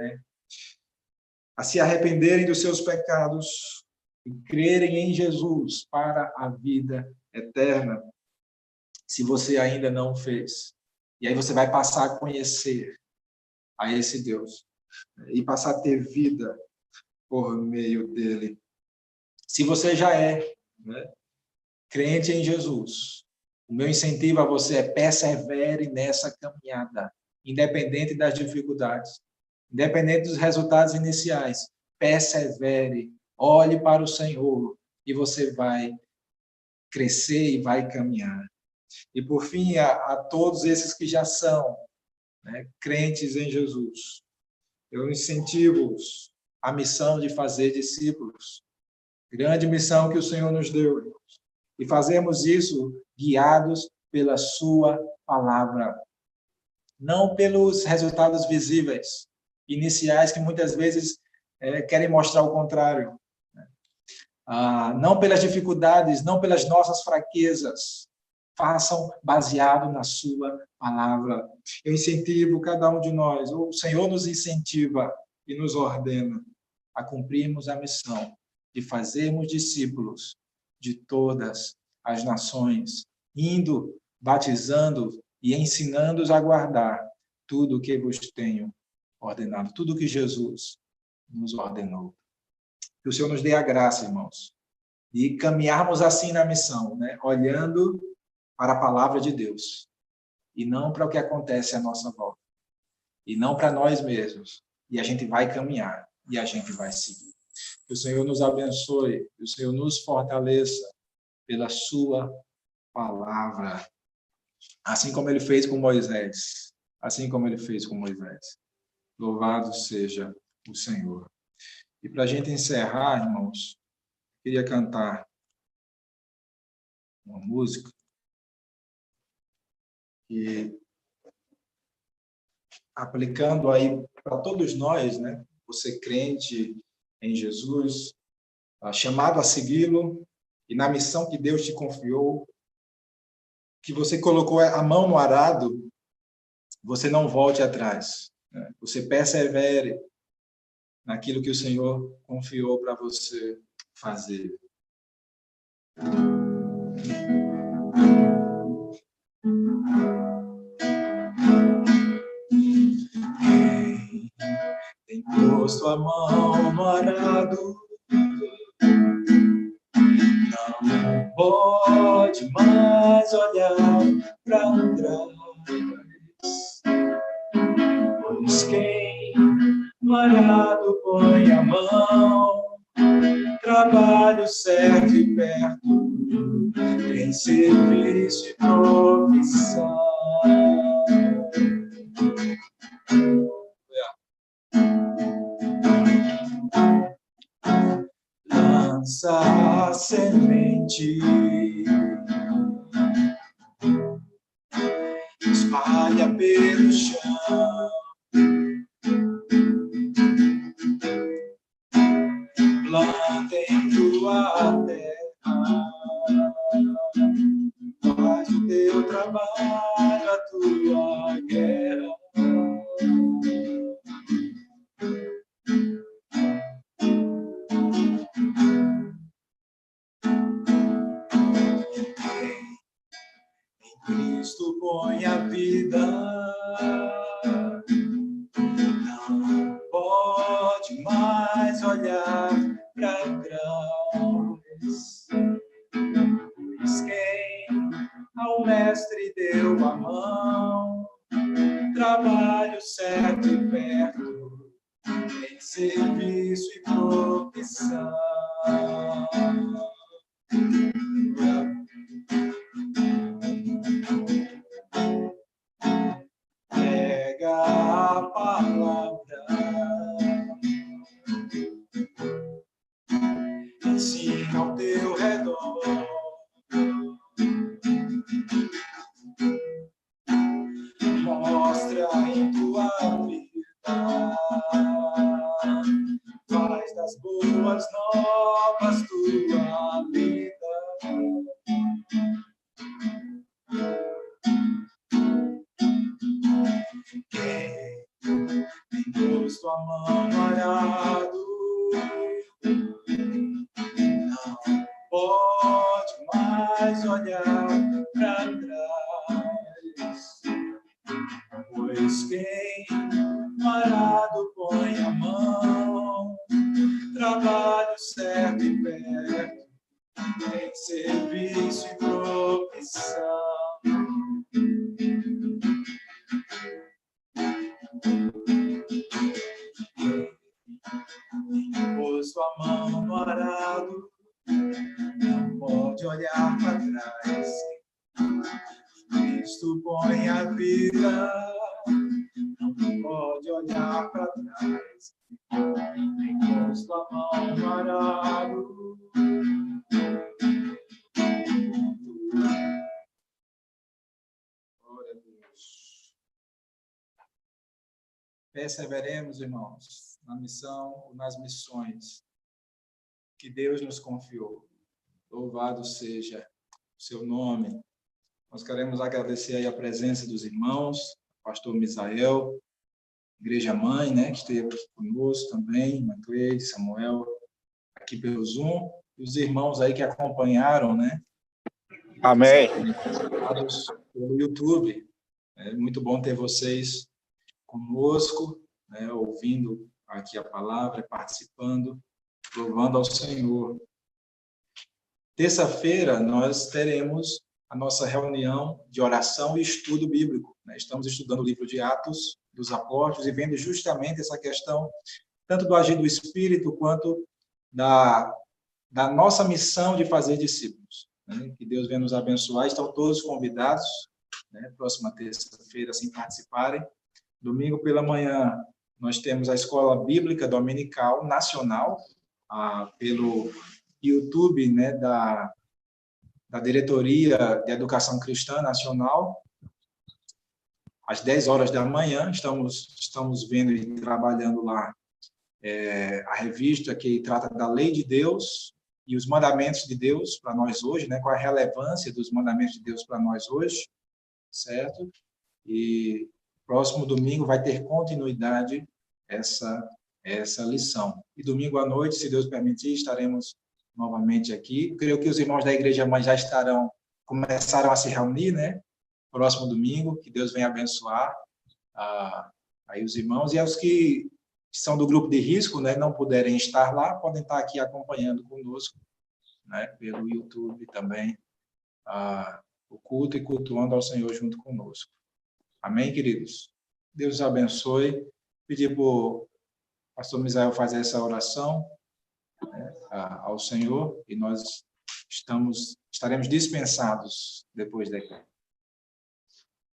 a se arrependerem dos seus pecados e crerem em Jesus para a vida eterna, se você ainda não fez. E aí você vai passar a conhecer a esse Deus e passar a ter vida por meio dele. Se você já é, né, crente em Jesus, o meu incentivo a você é persevere nessa caminhada, independente das dificuldades, independente dos resultados iniciais, persevere, olhe para o Senhor e você vai crescer e vai caminhar. E por fim, a todos esses que já são, né, crentes em Jesus, eu incentivo-os à missão de fazer discípulos, grande missão que o Senhor nos deu, e fazemos isso guiados pela sua palavra, não pelos resultados visíveis, iniciais, que muitas vezes querem mostrar o contrário, não pelas dificuldades, não pelas nossas fraquezas, façam baseado na sua palavra. Eu incentivo cada um de nós, o Senhor nos incentiva e nos ordena a cumprirmos a missão de fazermos discípulos de todas as nações, indo, batizando e ensinando-os a guardar tudo o que vos tenho ordenado, tudo o que Jesus nos ordenou. Que o Senhor nos dê a graça, irmãos, de caminharmos assim na missão, né? Olhando para a palavra de Deus, e não para o que acontece à nossa volta, e não para nós mesmos. E a gente vai caminhar, e a gente vai seguir. Que o Senhor nos abençoe, que o Senhor nos fortaleça pela sua palavra, assim como ele fez com Moisés, assim como ele fez com Moisés. Louvado seja o Senhor. E para a gente encerrar, irmãos, queria cantar uma música que, aplicando aí para todos nós, né? Você crente em Jesus, chamado a segui-lo, e na missão que Deus te confiou, que você colocou a mão no arado, você não volte atrás, né? Você persevere naquilo que o Senhor confiou para você fazer. Tem posto a mão no arado, não pode mais olhar para trás, pois quem no arado põe a mão, trabalho certo e perto, tem serviço e profissão. Lança a semente, espalha pelo chão, planta em tua terra, faz o teu trabalho, a tua guerra. Cristo põe a vida, não pode mais olhar para trás, pois quem ao mestre deu a mão, trabalho certo e perto, em serviço e profissão. Pega a palavra, ensina ao teu redor, mostra em tua vida, faz das boas novas tua vida. Quem tem posto a mão no arado, olhar para trás, pois quem parado põe a mão, trabalho certo e perto, em serviço e profissão. Pôs sua mão no arado, não pode olhar para trás. Cristo põe a vida, não pode olhar para trás. Pôs sua mão no arado. Glória a Deus. Perseveremos, irmãos, na missão, nas missões que Deus nos confiou. Louvado seja o seu nome. Nós queremos agradecer aí a presença dos irmãos, pastor Misael, igreja mãe, né, que esteve aqui conosco também, Macleide, Samuel, aqui pelo Zoom, e os irmãos aí que acompanharam, né? Amém. Pelo YouTube. É muito bom ter vocês conosco, né, ouvindo aqui a palavra, participando, louvando ao Senhor. Terça-feira nós teremos a nossa reunião de oração e estudo bíblico, né? Estamos estudando o livro de Atos dos Apóstolos e vendo justamente essa questão, tanto do agir do Espírito, quanto da nossa missão de fazer discípulos, né? Que Deus venha nos abençoar. Estão todos convidados, né? Próxima terça-feira, assim, participarem. Domingo pela manhã, nós temos a Escola Bíblica Dominical Nacional, pelo YouTube, né, da Diretoria de Educação Cristã Nacional, às 10 horas da manhã. Estamos vendo e trabalhando lá a revista que trata da lei de Deus e os mandamentos de Deus para nós hoje, né, qual a relevância dos mandamentos de Deus para nós hoje, certo? E próximo domingo vai ter continuidade essa lição. E domingo à noite, se Deus permitir, estaremos novamente aqui. Creio que os irmãos da Igreja Mãe já começaram a se reunir, né? Próximo domingo, que Deus venha abençoar aí os irmãos. E aos que são do grupo de risco, né, não puderem estar lá, podem estar aqui acompanhando conosco, né, pelo YouTube também, o culto e cultuando ao Senhor junto conosco. Amém, queridos? Deus abençoe. Pedir para o pastor Misael fazer essa oração, né, ao Senhor, e nós estaremos dispensados depois daqui.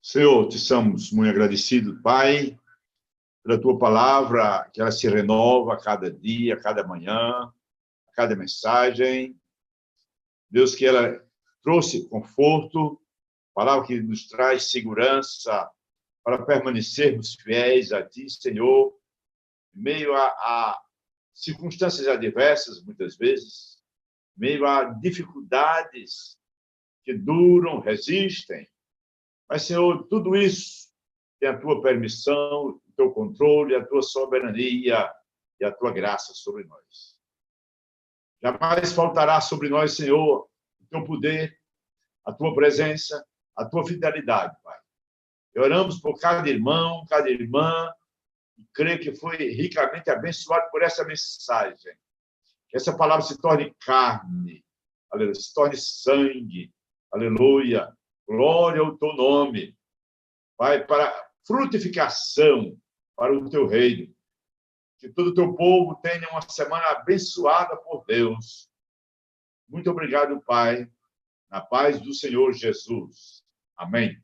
Senhor, te somos muito agradecidos, Pai, pela tua palavra, que ela se renova a cada dia, a cada manhã, a cada mensagem. Deus, que ela trouxe conforto, palavra que nos traz segurança para permanecermos fiéis a ti, Senhor, em meio a circunstâncias adversas, muitas vezes, em meio a dificuldades que duram, resistem. Mas, Senhor, tudo isso tem a tua permissão, o teu controle, a tua soberania e a tua graça sobre nós. Jamais faltará sobre nós, Senhor, o teu poder, a tua presença, a tua fidelidade, Pai. E oramos por cada irmão, cada irmã, e creio que foi ricamente abençoado por essa mensagem. Que essa palavra se torne carne, aleluia, se torne sangue, aleluia. Glória ao teu nome, Pai, para frutificação para o teu reino. Que todo o teu povo tenha uma semana abençoada por Deus. Muito obrigado, Pai, na paz do Senhor Jesus. Amém.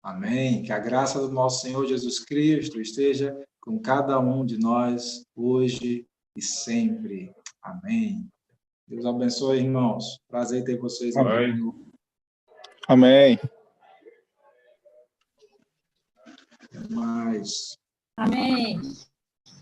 Amém. Que a graça do nosso Senhor Jesus Cristo esteja com cada um de nós, hoje e sempre. Amém. Deus abençoe, irmãos. Prazer ter vocês aqui. Amém. Até mais. Amém.